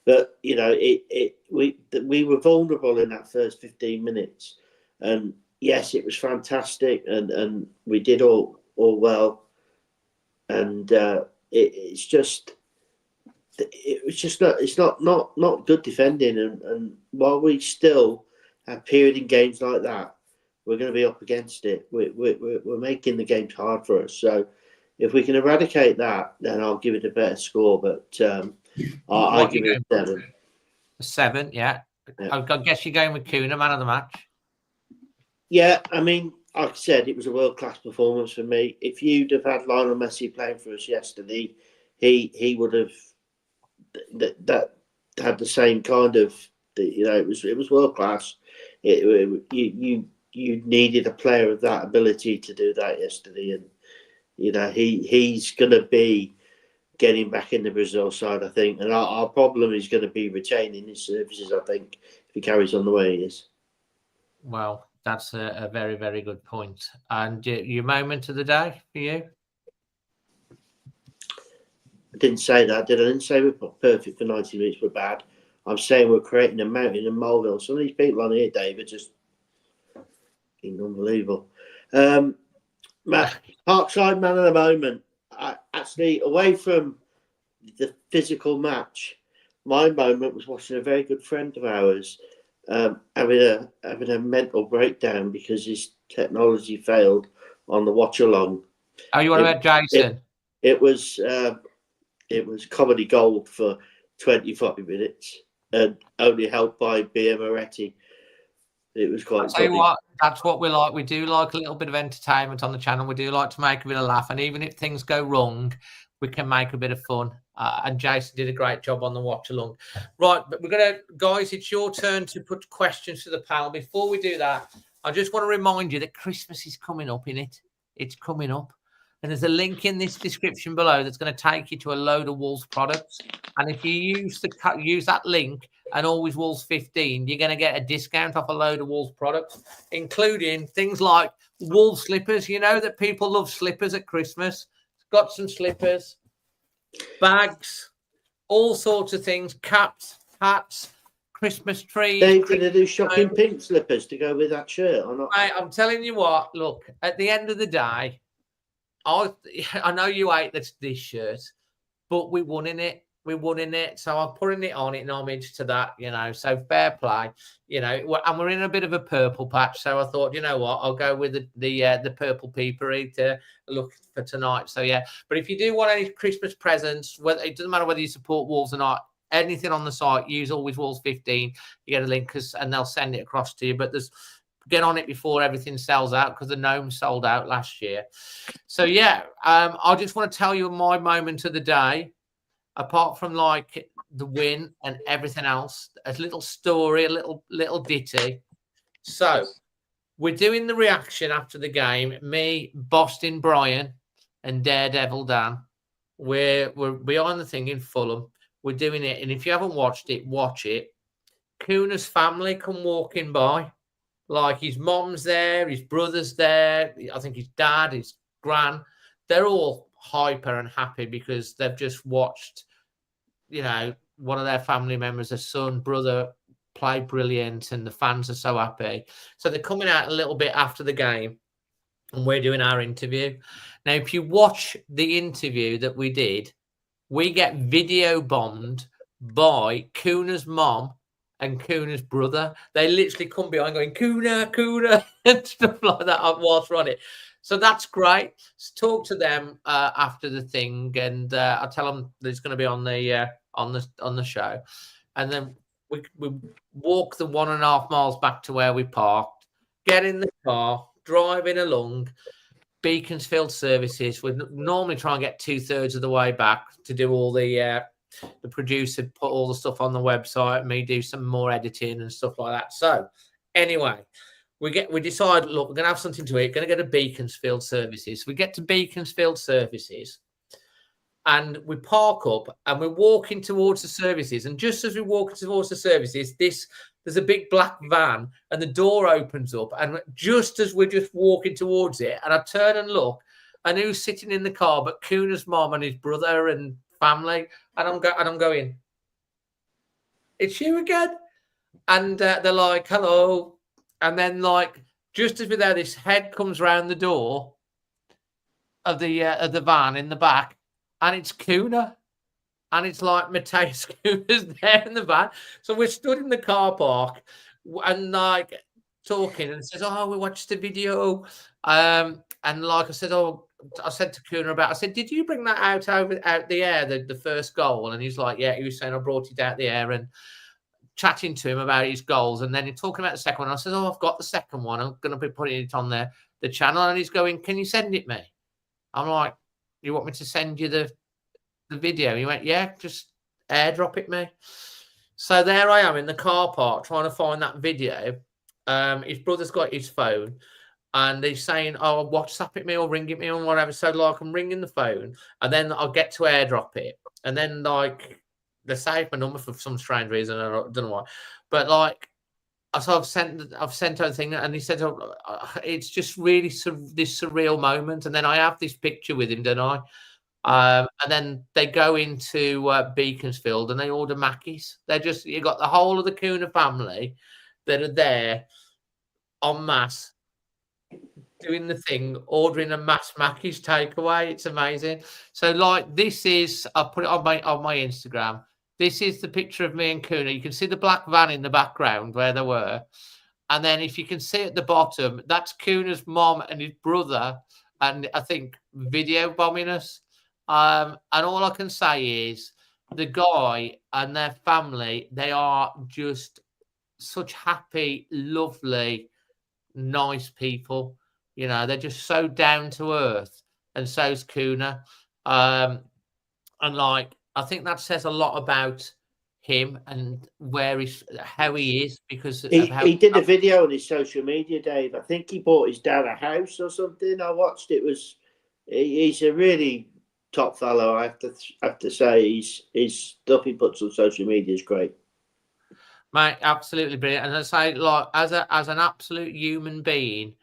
But we were vulnerable in that first 15 minutes, and yes, it was fantastic, and we did all well, and it's not good defending, and while we still have period in games like that, we're going to be up against it. We're making the games hard for us. So if we can eradicate that, then I'll give it a better score. But I'll give it a 7. A 7, yeah. I guess you're going with Cunha, man of the match. Yeah, I mean, like I said, it was a world-class performance for me. If you'd have had Lionel Messi playing for us yesterday, he would have that had the same kind of, it was world-class. You needed a player of that ability to do that yesterday, and he's going to be getting back in the Brazil side, I think, and our problem is going to be retaining his services, I think, if he carries on the way he is. Well, that's a very, very good point. And your moment of the day for you? I didn't say that, did I? I didn't say we're perfect for 90 minutes, we're bad. I'm saying we're creating a mountain and molehill. Some of these people on here, Dave, are just unbelievable. Parkside man of the moment. Actually, away from the physical match, my moment was watching a very good friend of ours having a mental breakdown because his technology failed on the watch along. Oh, you want about Jason? It was comedy gold for 25 minutes and only helped by Bia Moretti. It was quite funny. Tell you what, that's what we like. We do like a little bit of entertainment on the channel. We do like to make a bit of laugh, and even if things go wrong, we can make a bit of fun. And Jason did a great job on the watch along. Right, but we're gonna, guys, it's your turn to put questions to the panel. Before we do that, I just want to remind you that Christmas is coming up. It's coming up. And there's a link in this description below that's going to take you to a load of Wolves products. And if you use that link and always Wolves 15, you're going to get a discount off a load of Wolves products, including things like Wolves slippers. You know that people love slippers at Christmas. Got some slippers, bags, all sorts of things, caps, hats, Christmas trees. They're going to do shocking pink slippers to go with that shirt or not? Mate, I'm telling you what, look, at the end of the day, I know you hate this shirt, but we won in it, we won in it. So I'm putting it on in homage to that, you know. So fair play, you know. And we're in a bit of a purple patch. So I thought, you know what, I'll go with the purple peepery to look for tonight. So yeah. But if you do want any Christmas presents, whether it doesn't matter whether you support Wolves or not, anything on the site, use alwayswolves15. You get a link and they'll send it across to you. But get on it before everything sells out, because the Gnome sold out last year. So yeah, I just want to tell you my moment of the day. Apart from like the win and everything else, a little story, a little ditty. So we're doing the reaction after the game. Me, Boston Brian, and Daredevil Dan. We're behind the thing in Fulham. We're doing it, and if you haven't watched it, watch it. Cunha's family come walking by. Like his mom's there, his brother's there. I think his dad, his gran. They're all hyper and happy because they've just watched, you know, one of their family members, their son, brother, play brilliant, and the fans are so happy. So they're coming out a little bit after the game, and we're doing our interview. Now, if you watch the interview that we did, we get video bombed by Cunha's mom and Cunha's brother. They literally come behind going, Cunha, and stuff like that whilst we're on it. So that's great. Talk to them after the thing, and I'll tell them that it's going to be on the show. And then we walk the 1.5 miles back to where we parked, get in the car, driving along. Beaconsfield services. We normally try and get 2/3 of the way back to do all the producer put all the stuff on the website, me do some more editing and stuff like that. So anyway, we decide, look, we're gonna have something to eat, gonna go to Beaconsfield services. We get to Beaconsfield services and we park up and we're walking towards the services. And just as we walk towards the services, there's a big black van and the door opens up. And just as we're just walking towards it, and I turn and look, and who's sitting in the car but Cunha's mom and his brother and family. And I'm going, it's you again? And they're like, hello. And then, like, just as we're there, this head comes round the door of the van in the back, and it's Cunha. And it's like Matheus Cunha's there in the van. So we're stood in the car park and like talking, and says, "Oh, we watched the video." And like I said, I said to Cunha I said, "Did you bring that out the air, the first goal?" And he's like, "Yeah." He was saying, "I brought it out the air," and chatting to him about his goals. And then he's talking about the second one. I said, "Oh, I've got the second one. I'm going to be putting it on the channel." And he's going, "Can you send it me?" I'm like, "You want me to send you the video?" He went, "Yeah, just airdrop it me." So there I am in the car park trying to find that video. His brother's got his phone and he's saying, "Oh, WhatsApp it me or ring it me or whatever." So like I'm ringing the phone and then I'll get to airdrop it. And then like they saved my number for some strange reason. I don't know why. But like, so I've sent her a thing, and he said, "Oh, it's just really this surreal moment." And then I have this picture with him, don't I? And then they go into Beaconsfield and they order Mackies. You got the whole of the Cunha family that are there en masse doing the thing, ordering a mass Mackies takeaway. It's amazing. So like this is, I put it on my Instagram. This is the picture of me and Cunha. You can see the black van in the background where they were. And then if you can see at the bottom, that's Cunha's mom and his brother, and I think video bombing us. And all I can say is the guy and their family, they are just such happy, lovely, nice people. You know, they're just so down to earth, and so's Cunha. And like, I think that says a lot about him and how he is, because he did a video on his social media, Dave. I think he bought his dad a house or something. I watched it. He's a really top fellow. I have to say, his stuff he puts on social media is great. Mate, absolutely brilliant. And I say, like, as an absolute human being,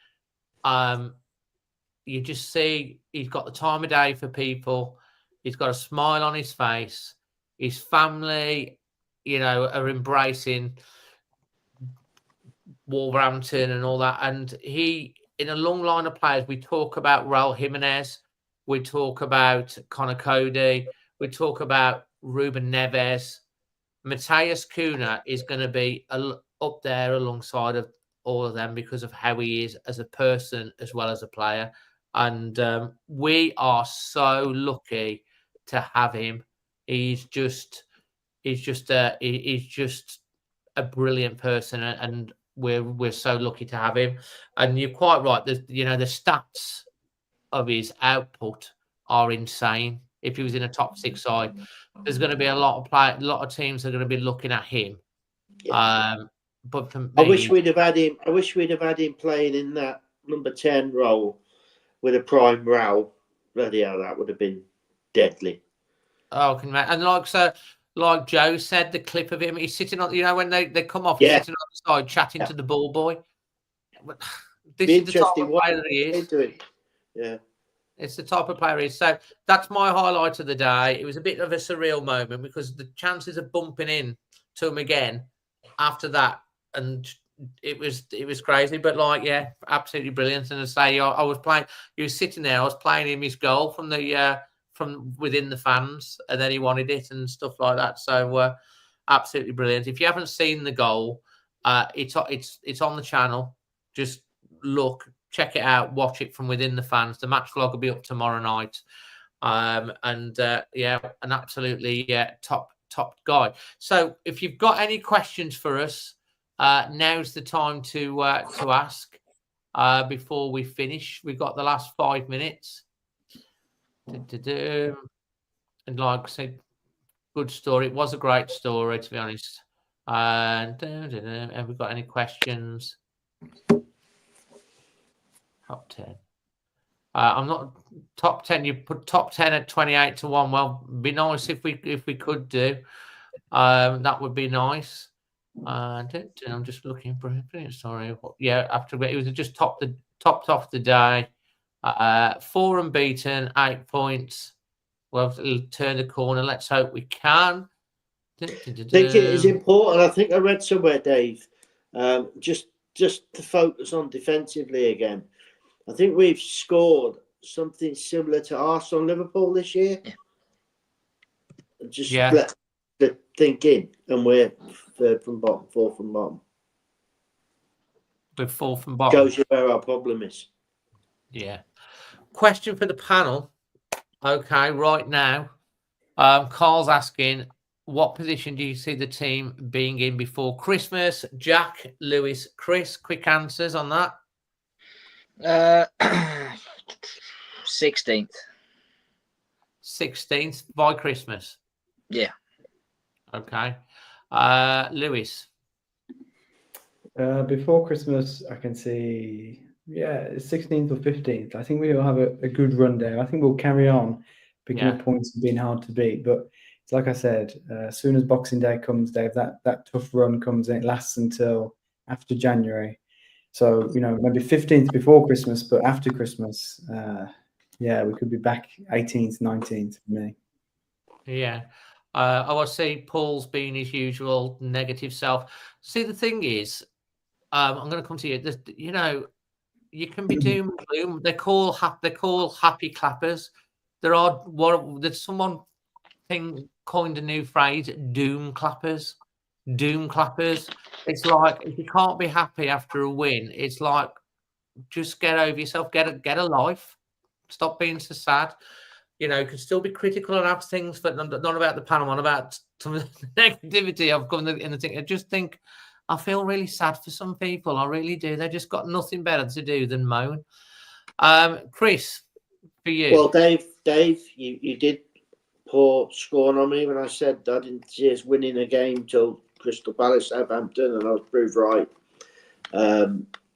you just see he's got the time of day for people. He's got a smile on his face. His family, you know, are embracing Wolverhampton and all that. And he, in a long line of players, we talk about Raul Jimenez. We talk about Connor Cody. We talk about Ruben Neves. Matheus Cunha is going to be up there alongside of all of them because of how he is as a person as well as a player. And we are so lucky to have him. He's just a brilliant person, and we're so lucky to have him. And you're quite right. The stats of his output are insane. If he was in a top 6 side, there's going to be a lot of teams are going to be looking at him. Yeah. But for me, I wish we'd have had him. I wish we'd have had him playing in that number 10 role with a prime row. Bloody hell, that would have been deadly. Oh, can you imagine? And like Joe said, the clip of him, he's sitting on, when they come off, Yeah. he's sitting on the side chatting to the ball boy. This Be is the type interesting of what player that he is. doing. Yeah. It's the type of player he is. So that's my highlight of the day. It was a bit of a surreal moment because the chances of bumping in to him again after that, and it was crazy. But absolutely brilliant. And I say, I was playing. He was sitting there. I was playing him his goal from within the fans, and then he wanted it and stuff like that. So absolutely brilliant. If you haven't seen the goal, it's on the channel. Just look. Check it out. Watch it from within the fans. The match vlog will be up tomorrow night. An absolutely top guy. So if you've got any questions for us, now's the time to ask before we finish. We've got the last 5 minutes. And like I said, good story. It was a great story, to be honest. And have we got any questions? Top 10. I'm not top 10. You put top 10 at 28 to 1. Well, be nice if we could do. That would be nice. I'm just looking for it. Sorry. Yeah, after it was just topped off the day. 4 unbeaten, 8 points. Well, it'll turn the corner. Let's hope we can. I think it is important. I think I read somewhere, Dave, just to focus on defensively again. I think we've scored something similar to Arsenal and Liverpool this year. Just let the think in, and we're third from bottom, fourth from bottom. We're fourth from bottom. Shows you where our problem is. Yeah. Question for the panel. Okay, right now, Carl's asking, what position do you see the team being in before Christmas? Jack, Lewis, Chris, quick answers on that. 16th. 16th by Christmas. Yeah. Okay. Lewis. Before Christmas, I can see 16th or 15th. I think we'll have a good run there. I think we'll carry on picking up points and being hard to beat. But it's like I said, as soon as Boxing Day comes, Dave, that tough run comes in. It lasts until after January. So, maybe 15th before Christmas, but after Christmas, we could be back 18th, 19th for me. Yeah. I will see Paul's being his usual negative self. See, the thing is, I'm going to come to you. You can be doom and gloom. They call happy clappers. There's someone coined a new phrase, doom clappers. Doom clappers. It's like, if you can't be happy after a win, it's like, just get over yourself, get a life, stop being so sad. You can still be critical and have things, but not about the panel, not about some of the negativity I've come in the thing. I just think I feel really sad for some people. I really do. They just got nothing better to do than moan. Chris, for you. Well, Dave, you did pour scorn on me when I said I didn't see us winning a game till Crystal Palace, Southampton, and I was proved right.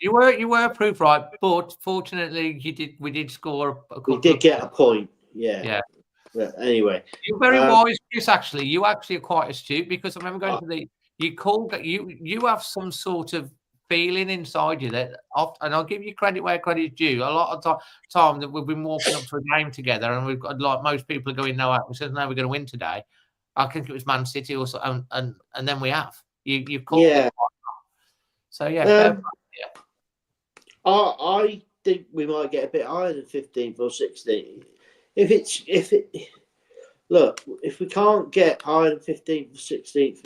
You were proved right, but fortunately, we did score a couple. We did get a point. Yeah. But anyway, you're very wise, Chris. Actually, you actually are quite astute, because I remember going to you have some sort of feeling inside you that, and I'll give you credit where credit is due. A lot of time that we've been walking up to a game together, and we've got, like most people, are going, we said, no, we're going to win today. I think it was Man City or so, and then we have. You've called it. So I think we might get a bit higher than 15th or 16th. look, if we can't get higher than 15th or 16th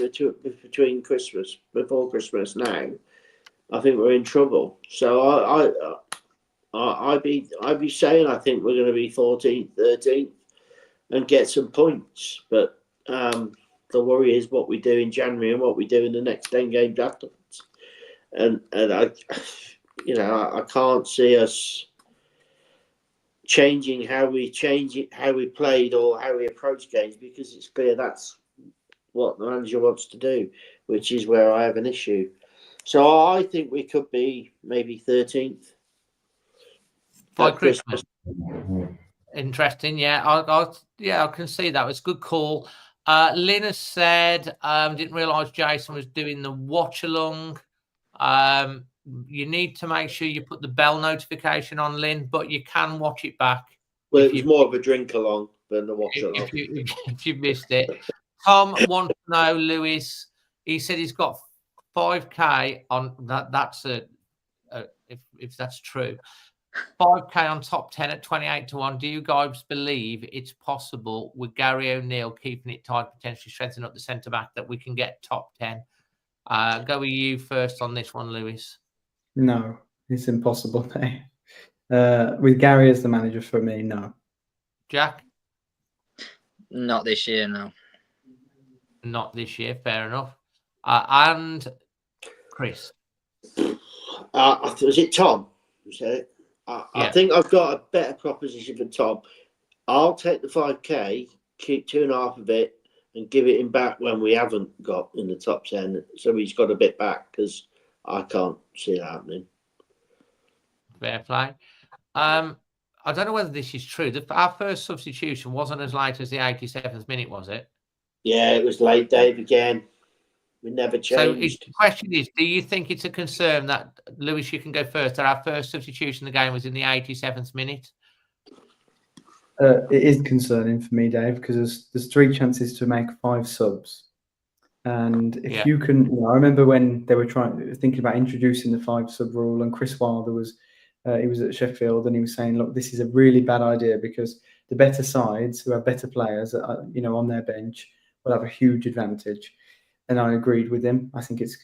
before Christmas now, I think we're in trouble. So I'd be saying I think we're going to be 14th, 13th, and get some points. But the worry is what we do in January and what we do in the next 10 games afterwards. And I can't see us changing how we played or how we approach games, because it's clear that's what the manager wants to do, which is where I have an issue. So I think we could be maybe 13th by Christmas. Interesting, yeah. I can see that. It's a good call. Lynn has said, didn't realise Jason was doing the watch along. You need to make sure you put the bell notification on, Lynn, but you can watch it back. Well, it was more of a drink along than the watch along. If you missed it. Tom wants to know, Lewis, he said he's got 5K on that. That's if that's true. 5K on top 10 at 28-1. Do you guys believe it's possible with Gary O'Neill keeping it tight, potentially strengthening up the centre back, that we can get top 10? Go with you first on this one, Lewis. No, it's impossible. With Gary as the manager, for me, no. Jack? Not this year, no. Not this year, fair enough. And Chris? Was it Tom who said it? I think I've got a better proposition for Tom. I'll take the 5K, keep 2.5 of it, and give it him back when we haven't got in the top 10. So he's got a bit back, because I can't see that happening. Fair play. I don't know whether this is true. Our first substitution wasn't as late as the 87th minute, was it? Yeah, it was late, Dave, again. We never changed. So the question is, do you think it's a concern that, Lewis, you can go first, that our first substitution of the game was in the 87th minute? It is concerning for me, Dave, because there's 3 chances to make 5 subs. And if you can, I remember when they were thinking about introducing the 5 sub rule, and Chris Wilder was at Sheffield, and he was saying, look, this is a really bad idea, because the better sides who have better players, on their bench, will have a huge advantage. And I agreed with him. I think it's,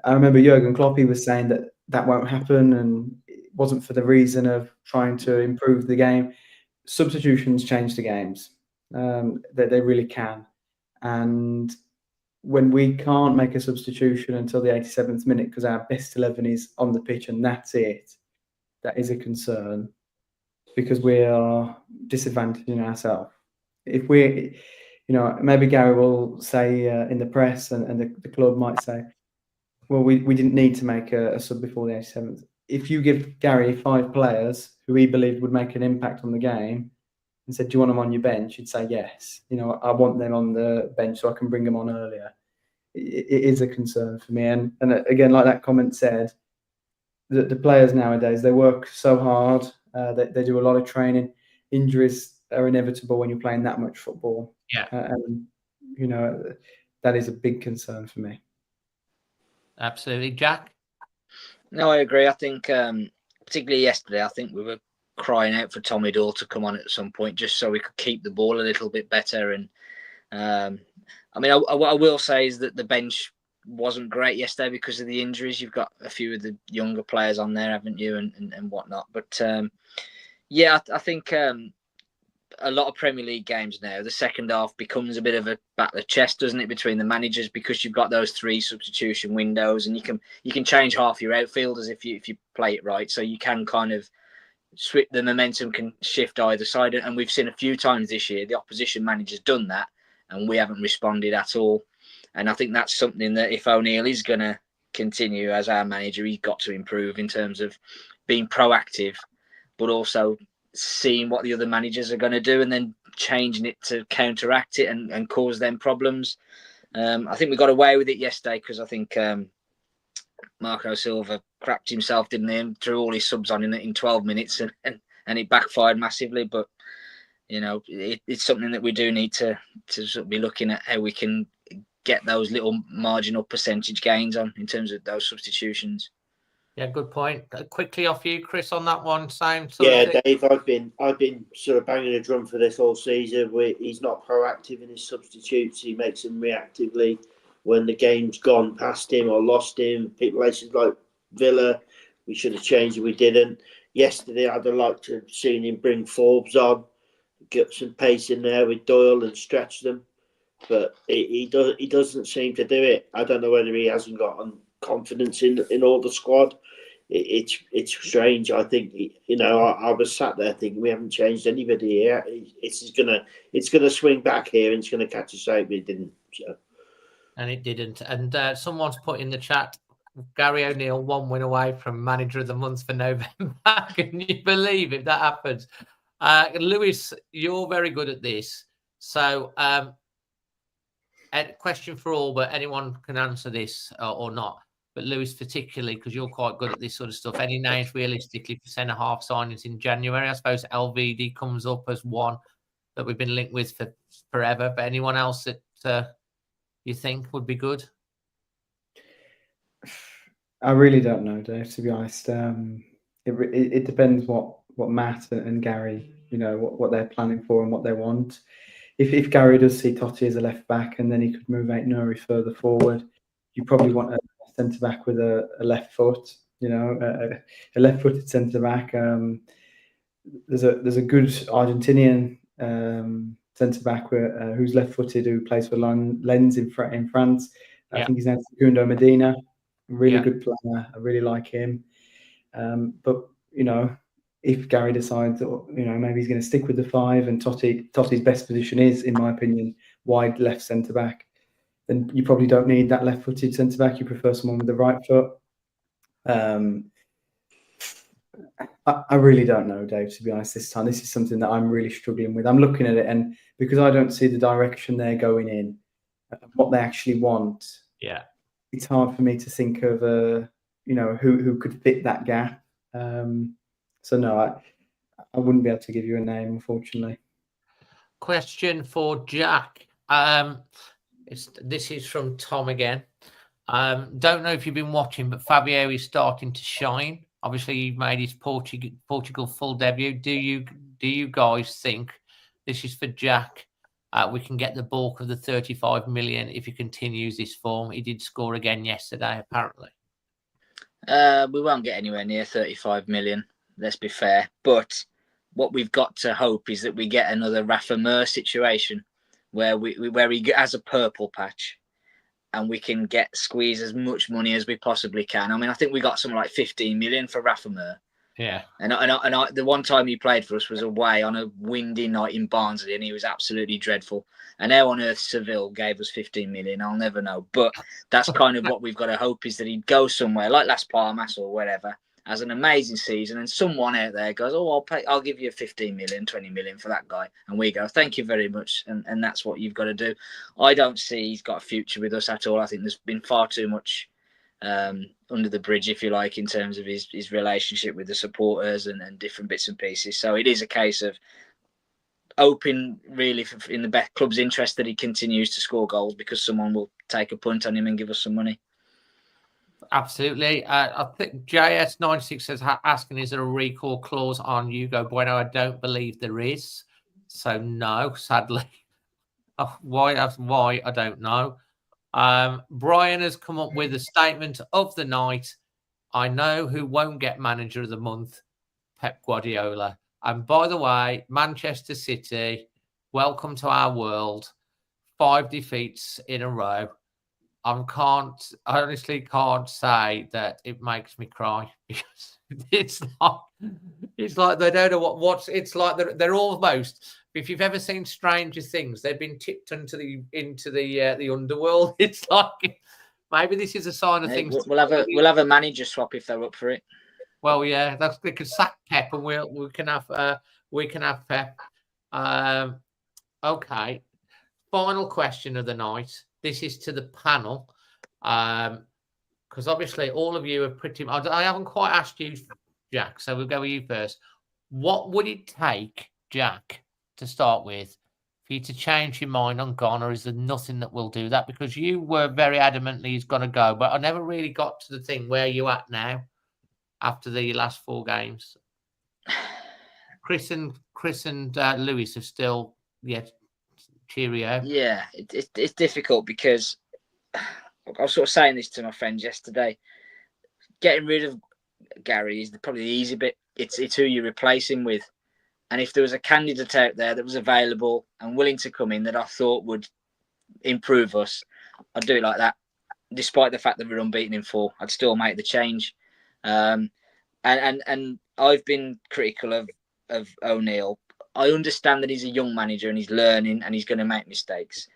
I remember Jurgen Klopp, he was saying that won't happen, and it wasn't for the reason of trying to improve the game. Substitutions change the games. They really can. And when we can't make a substitution until the 87th minute because our best 11 is on the pitch and that's it, that is a concern, because we are disadvantaging ourselves. If we, maybe Gary will say in the press, and the club might say, well, we didn't need to make a sub before the 87th. If you give Gary 5 players who he believed would make an impact on the game and said, do you want them on your bench? He'd say, yes. I want them on the bench so I can bring them on earlier. It is a concern for me. And again, like that comment said, the players nowadays, they work so hard. They do a lot of training. Injuries are inevitable when you're playing that much football. Yeah. And, that is a big concern for me. Absolutely. Jack? No, I agree. I think, particularly yesterday, I think we were crying out for Tommy Doyle to come on at some point, just so we could keep the ball a little bit better. And what I will say is that the bench wasn't great yesterday because of the injuries. You've got a few of the younger players on there, haven't you, and whatnot. But I think a lot of Premier League games now, the second half becomes a bit of a battle of chess, doesn't it, between the managers, because you've got those 3 substitution windows, and you can change half your outfielders if you play it right. So you can kind of switch, the momentum can shift either side, and we've seen a few times this year the opposition manager's done that and we haven't responded at all. And I think that's something that if O'Neill is going to continue as our manager, he's got to improve in terms of being proactive, but also seeing what the other managers are going to do and then changing it to counteract it and cause them problems. I think we got away with it yesterday because I think Marco Silva crapped himself, didn't he, and threw all his subs on in 12 minutes and it backfired massively. But, it's something that we do need to sort of be looking at how we can get those little marginal percentage gains on in terms of those substitutions. Yeah, good point. Quickly off you, Chris, on that one. Same sort Yeah, of thing. Dave, I've been sort of banging a drum for this all season. He's not proactive in his substitutes. He makes them reactively when the game's gone past him or lost him. Places like Villa, we should have changed and we didn't. Yesterday, I'd have liked to have seen him bring Forbes on, get some pace in there with Doyle and stretch them. But he doesn't seem to do it. I don't know whether he hasn't got confidence in all the squad. It's strange. I think I was sat there thinking we haven't changed anybody here. It's gonna swing back here and it's gonna catch us out, but it didn't. So. And it didn't. And someone's put in the chat, Gary O'Neill 1 win away from Manager of the Month for November. Can you believe if that happens? Lewis, you're very good at this. So, a question for all, but anyone can answer this or not. But Lewis, particularly, because you're quite good at this sort of stuff. Any names realistically for centre-half signings in January? I suppose LVD comes up as one that we've been linked with for forever. But anyone else that you think would be good? I really don't know, Dave, to be honest. It depends what Matt and Gary, what they're planning for and what they want. If Gary does see Totti as a left back and then he could move Aït-Nouri further forward, you probably want a centre back with a left foot, a left-footed centre back. There's a good Argentinian centre back who's left-footed who plays for Lens in France. I think his name's Segundo Medina. Really good player. I really like him. But if Gary decides, maybe he's going to stick with the 5 and Totti's best position is, in my opinion, wide left centre back, then you probably don't need that left-footed centre back. You prefer someone with the right foot. I really don't know, Dave, to be honest, this time. This is something that I'm really struggling with. I'm looking at it, and because I don't see the direction they're going in, what they actually want, it's hard for me to think of, who could fit that gap. So, no, I wouldn't be able to give you a name, unfortunately. Question for Jack. This is from Tom again. Don't know if you've been watching, but Fabio is starting to shine. Obviously, he made his Portugal full debut. Do you guys think, this is for Jack, we can get the bulk of the 35 million if he continues this form? He did score again yesterday, apparently. We won't get anywhere near 35 million, let's be fair. But what we've got to hope is that we get another Rafa Mir situation where he has a purple patch and we can squeeze as much money as we possibly can. I mean, I think we got something like 15 million for Rafa Mir. Yeah. And the one time he played for us was away on a windy night in Barnsley and he was absolutely dreadful. And how on earth Seville gave us 15 million, I'll never know. But that's kind of what we've got to hope, is that he'd go somewhere like Las Palmas or wherever, has an amazing season, and someone out there goes, I'll give you 15 million, 20 million for that guy. And we go, thank you very much. And that's what you've got to do. I don't see he's got a future with us at all. I think there's been far too much under the bridge, if you like, in terms of his relationship with the supporters and different bits and pieces. So it is a case of hoping, really, in the club's interest, that he continues to score goals, because someone will take a punt on him and give us some money. Absolutely. I think JS96 says, asking, is there a recall clause on Hugo Bueno? I don't believe there is. So no, sadly. Why? I don't know. Brian has come up with a statement of the night. I know who won't get Manager of the Month, Pep Guardiola. And by the way, Manchester City, welcome to our world. 5 defeats in a row. I honestly can't say that it makes me cry, because it's like they don't know it's like. They're almost, if you've ever seen Stranger Things, they've been tipped into the underworld. It's like, maybe this is a sign of things. We'll have a manager swap if they're up for it. Well, yeah, they could sack Pep and we can have Pep. Okay. Final question of the night. This is to the panel, because obviously all of you are pretty. I haven't quite asked you, Jack, so we'll go with you first. What would it take, Jack, to start with, for you to change your mind on Ghana? Or is there nothing that will do that? Because you were very adamantly he's going to go, but I never really got to the thing where you at now. after the last 4 games? Chris and Lewis have still cheerio. Yeah, it's difficult because I was sort of saying this to my friends yesterday. Getting rid of Gary is probably the easy bit. It's who you replace him with. And if there was a candidate out there that was available and willing to come in that I thought would improve us, I'd do it like that. Despite the fact that we're unbeaten in 4, I'd still make the change. And I've been critical of O'Neill. I understand that he's a young manager and he's learning and he's going to make mistakes.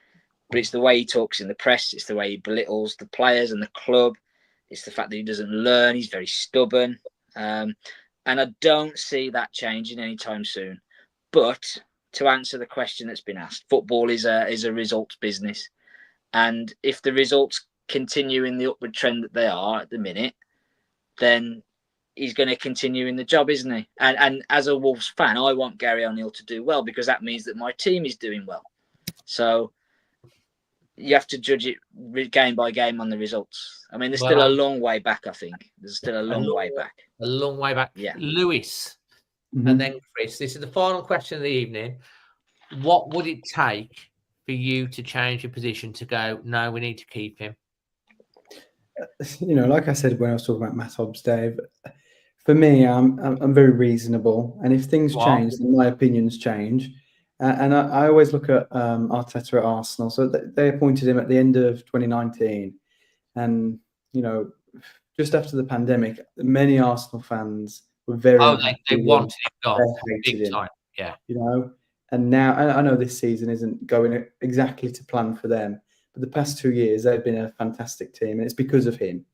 But it's the way he talks in the press. It's the way he belittles the players and the club. It's the fact that he doesn't learn. He's very stubborn. And I don't see that changing anytime soon. But to answer the question that's been asked, football is a results business. And if the results continue in the upward trend that they are at the minute, then he's going to continue in the job, isn't he? And as a Wolves fan, I want Gary O'Neill to do well because that means that my team is doing well. So you have to judge it game by game on the results. I mean, there's still a long way back, I think. There's still a long way back. A long way back. Yeah. Lewis, and then Chris. This is the final question of the evening. What would it take for you to change your position to go, no, we need to keep him? You know, like I said when I was talking about Matt Hobbs, Dave, for me, I'm very reasonable. And if things change, then my opinions change. And I always look at Arteta at Arsenal. So they appointed him at the end of 2019. And, you know, just after the pandemic, many Arsenal fans were very... they wanted him gone. Big time. Yeah. You know, and now, I know this season isn't going exactly to plan for them, but the past 2 years, they've been a fantastic team. And it's because of him,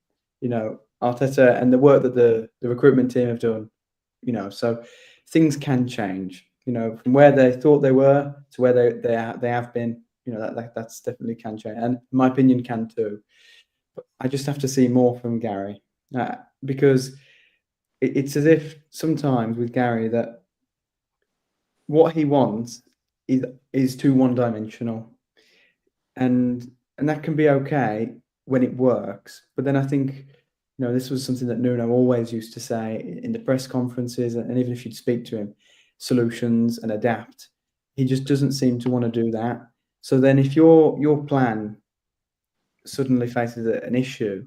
you know, Arteta and the work that the recruitment team have done, you know, so things can change. You know, from where they thought they were to where they have been, you know, that's definitely can change. And my opinion can too. But I just have to see more from Gary because it's as if sometimes with Gary that what he wants is too one-dimensional. And that can be okay when it works. But then I think, you know, this was something that Nuno always used to say in the press conferences, and even if you'd speak to him, solutions and adapt. He just doesn't seem to want to do that. So then if your plan suddenly faces an issue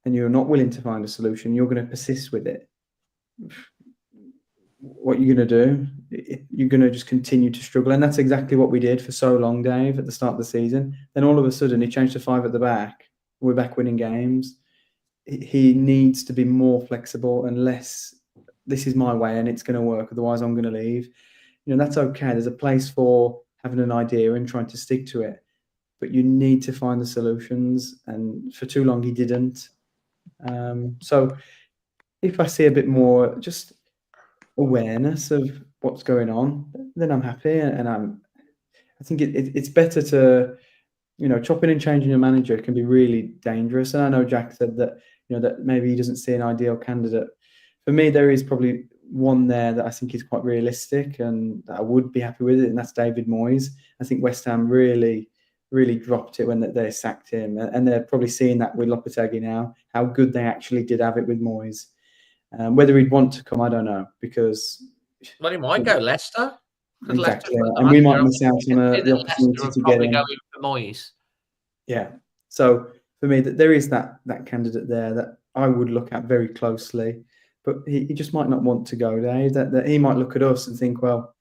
and you're not willing to find a solution, you're going to persist with it. What you're going to do, you're going to just continue to struggle. And that's exactly what we did for so long, Dave, at the start of the season. Then all of a sudden he changed to 5 at the back. We're back winning games. He needs to be more flexible and less, this is my way and it's going to work, otherwise I'm going to leave. You know, that's okay. There's a place for having an idea and trying to stick to it. But you need to find the solutions. And for too long, he didn't. So if I see a bit more just awareness of what's going on, then I'm happy. And I think it's better to, you know, chopping and changing your manager can be really dangerous. And I know Jack said that, you know, that maybe he doesn't see an ideal candidate. For me, there is probably one there that I think is quite realistic and that I would be happy with it, and that's David Moyes. I think West Ham really, really dropped it when they sacked him, and they're probably seeing that with Lopetegui now, how good they actually did have it with Moyes. Whether he'd want to come, I don't know, because... Well, he might go Leicester. Exactly, and we might miss out on the opportunity to get him. Going for Moyes. Yeah, so for me, there is that candidate there that I would look at very closely. But he just might not want to go, Dave. That he might look at us and think, well,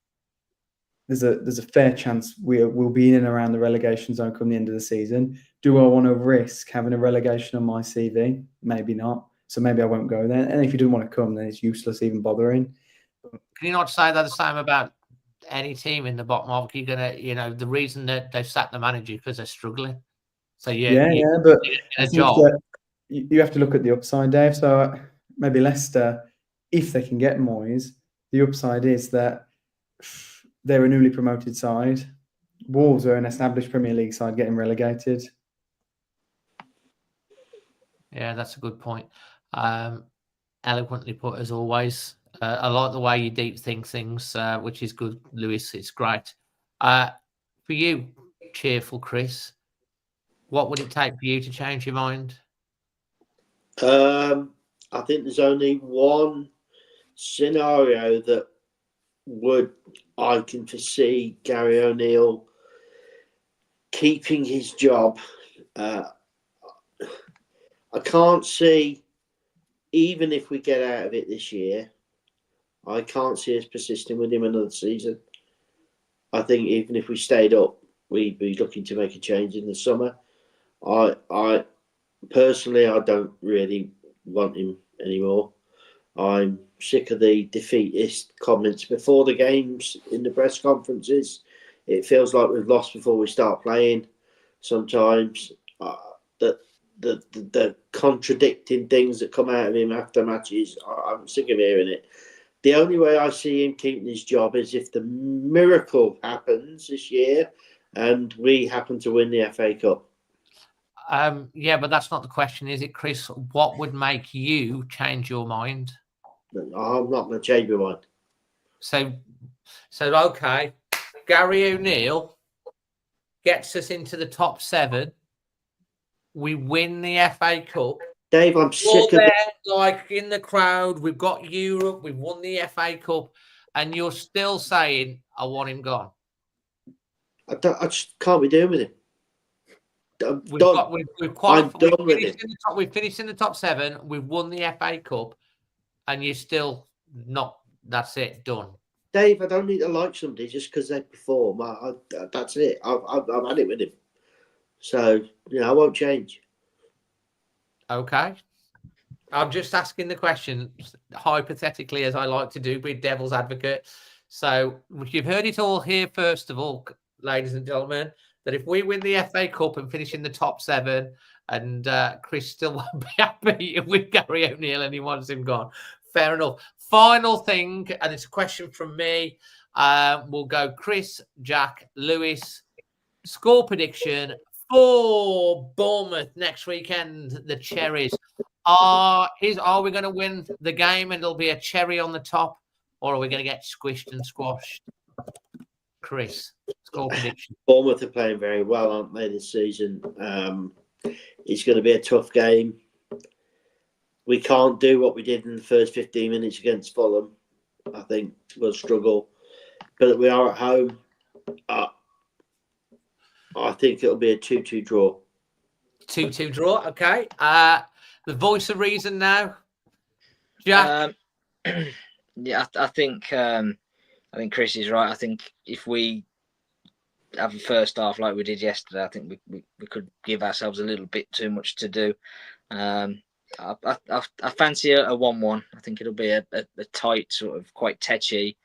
there's a fair chance we'll be in and around the relegation zone come the end of the season. Do I want to risk having a relegation on my CV? Maybe not. So maybe I won't go there. And if he doesn't want to come, then it's useless even bothering. Can you not say that the same about any team in the bottom half? You're gonna, you know, the reason that they've sacked the manager because they're struggling. So but I think that you have to look at the upside, Dave. So maybe Leicester, if they can get Moyes, the upside is that they're a newly promoted side. Wolves are an established Premier League side getting relegated. Yeah, that's a good point. Eloquently put, as always. I like the way you deep think things, which is good, Lewis. It's great. For you, cheerful Chris, what would it take for you to change your mind? I think there's only one scenario that I can foresee Gary O'Neill keeping his job. I can't see, even if we get out of it this year, I can't see us persisting with him another season. I think even if we stayed up, we'd be looking to make a change in the summer. I personally, I don't really want him anymore. I'm sick of the defeatist comments before the games in the press conferences. It feels like we've lost before we start playing. Sometimes the contradicting things that come out of him after matches, I'm sick of hearing it. The only way I see him keeping his job is if the miracle happens this year and we happen to win the FA Cup. Yeah, but that's not the question, is it, Chris? What would make you change your mind? I'm not going to change my mind. So okay, Gary O'Neill gets us into the top 7. We win the FA Cup. Dave, I'm sick of it. Like in the crowd, we've got Europe, we've won the FA Cup, and you're still saying, I want him gone. I just can't be doing with him. We've done with him. We've finished in the top 7. We've won the FA Cup, and you're still not. That's it, done. Dave, I don't need to like somebody just because they perform. That's it. I've had it with him. So, I won't change. Okay. I'm just asking the question hypothetically, as I like to do, be devil's advocate. So you've heard it all here, first of all, ladies and gentlemen, that if we win the FA Cup and finish in the top 7, and Chris still won't be happy with Gary O'Neill and he wants him gone. Fair enough. Final thing, and it's a question from me. We'll go Chris, Jack, Lewis. Score prediction for Bournemouth next weekend, the Cherries. Are we going to win the game and it'll be a cherry on the top, or are we going to get squished and squashed? Chris, score prediction. Bournemouth are playing very well, aren't they, this season? It's going to be a tough game. We can't do what we did in the first 15 minutes against Fulham. I think we'll struggle. But we are at home. I think it'll be a 2-2 draw. 2-2 draw, okay. The voice of reason now, Jack. Yeah, I think Chris is right. I think if we have a first half like we did yesterday, I think we could give ourselves a little bit too much to do. I fancy a 1-1. I think it'll be a tight, sort of quite tetchy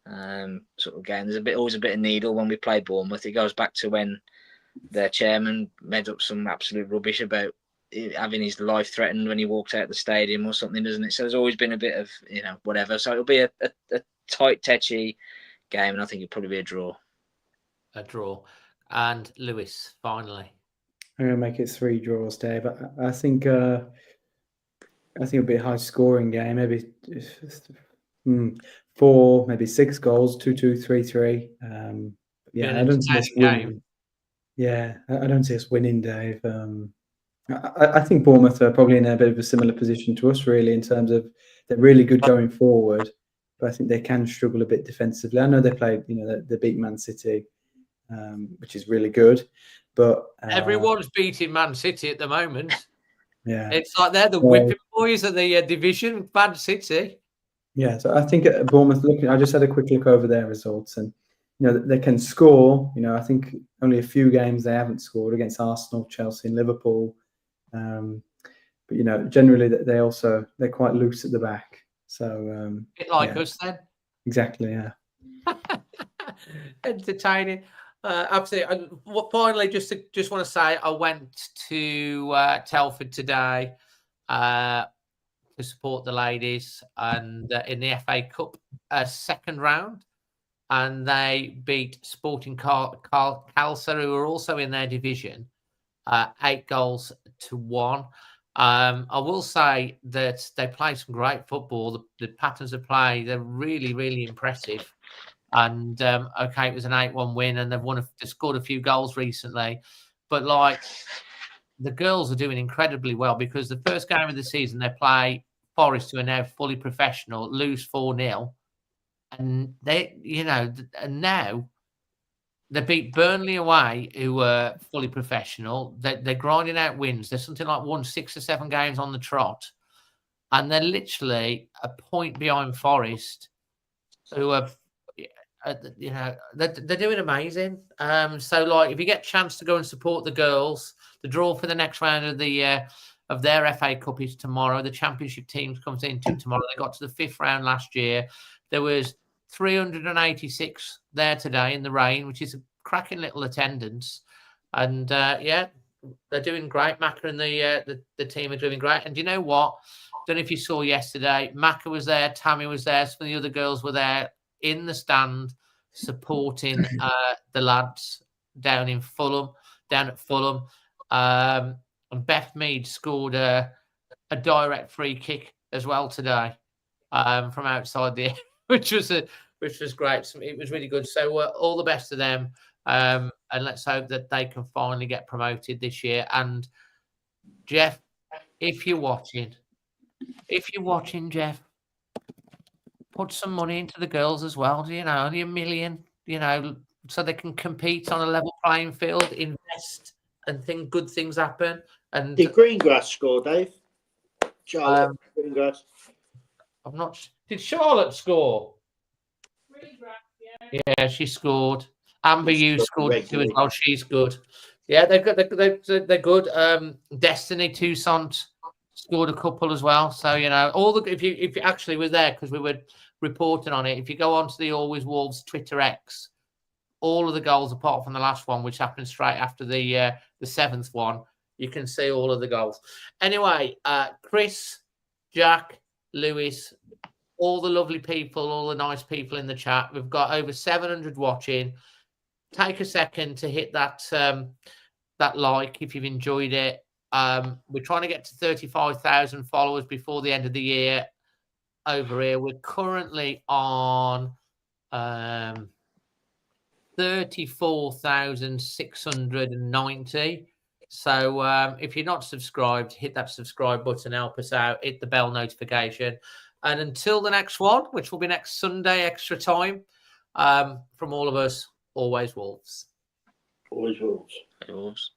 sort of game. There's always a bit of needle when we play Bournemouth. It goes back to when their chairman made up some absolute rubbish about having his life threatened when he walked out the stadium or something, doesn't it? So there's always been a bit of, whatever. So it'll be a tight, tetchy game, and I think it'll probably be a draw. A draw. And Lewis, finally. I'm going to make it 3 draws, Dave. I think it'll be a high scoring game, maybe 4, maybe 6 goals, 2-2, 3-3. I don't see us winning. Yeah, I don't see us winning, Dave. I think Bournemouth are probably in a bit of a similar position to us, really, in terms of they're really good going forward, but I think they can struggle a bit defensively. I know they played, they beat Man City, which is really good, but everyone's beating Man City at the moment. Yeah, it's like they're the whipping boys of the division, Man City. Yeah, so I think at Bournemouth, I just had a quick look over their results, and they can score. I think only a few games they haven't scored against Arsenal, Chelsea, and Liverpool. But generally they're quite loose at the back. So bit like us then. Exactly, yeah. Entertaining. Absolutely. And finally, just want to say I went to Telford today to support the ladies, and in the FA Cup second round, and they beat Sporting Calcer, who are also in their division, 8-1. I will say that they play some great football. The patterns of play, they're really, really impressive. And it was an 8-1 win, and they've scored a few goals recently. But the girls are doing incredibly well, because the first game of the season they play Forest, who are now fully professional, lose 4-0. And they, and now they beat Burnley away, who were fully professional. They're grinding out wins. There's something like won 6 or 7 games on the trot. And they're literally a point behind Forest, who are, they're doing amazing. So, like, if you get a chance to go and support the girls, the draw for the next round of their FA Cup is tomorrow. The Championship teams comes into tomorrow. They got to the 5th round last year. There was 386 there today in the rain, which is a cracking little attendance. And they're doing great. Macca and the team are doing great. And you know what? Don't know if you saw yesterday, Macca was there, Tammy was there, some of the other girls were there in the stand supporting the lads down at Fulham. And Beth Mead scored a direct free kick as well today from outside the which was great. It was really good. So all the best to them, and let's hope that they can finally get promoted this year. And Jeff, if you're watching, Jeff, put some money into the girls as well. Only $1 million, so they can compete on a level playing field, invest, and good things happen. And did Greengrass score, Dave? Charlotte Greengrass. I'm not. Did Charlotte score? Yeah, she scored. Amber, you scored too as well. She's good. Yeah, they're good. Destiny Toussaint scored a couple as well. So all the if you actually were there because we were reporting on it. If you go onto the Always Wolves Twitter X, all of the goals apart from the last one, which happened straight after the 7th one, you can see all of the goals. Anyway, Chris, Jack, Lewis, all the lovely people, all the nice people in the chat. We've got over 700 watching. Take a second to hit that like if you've enjoyed it. We're trying to get to 35,000 followers before the end of the year over here. We're currently on 34,690. So if you're not subscribed, hit that subscribe button, help us out, hit the bell notification. And until the next one, which will be next Sunday, extra time, from all of us, always Wolves. Always Wolves. Wolves.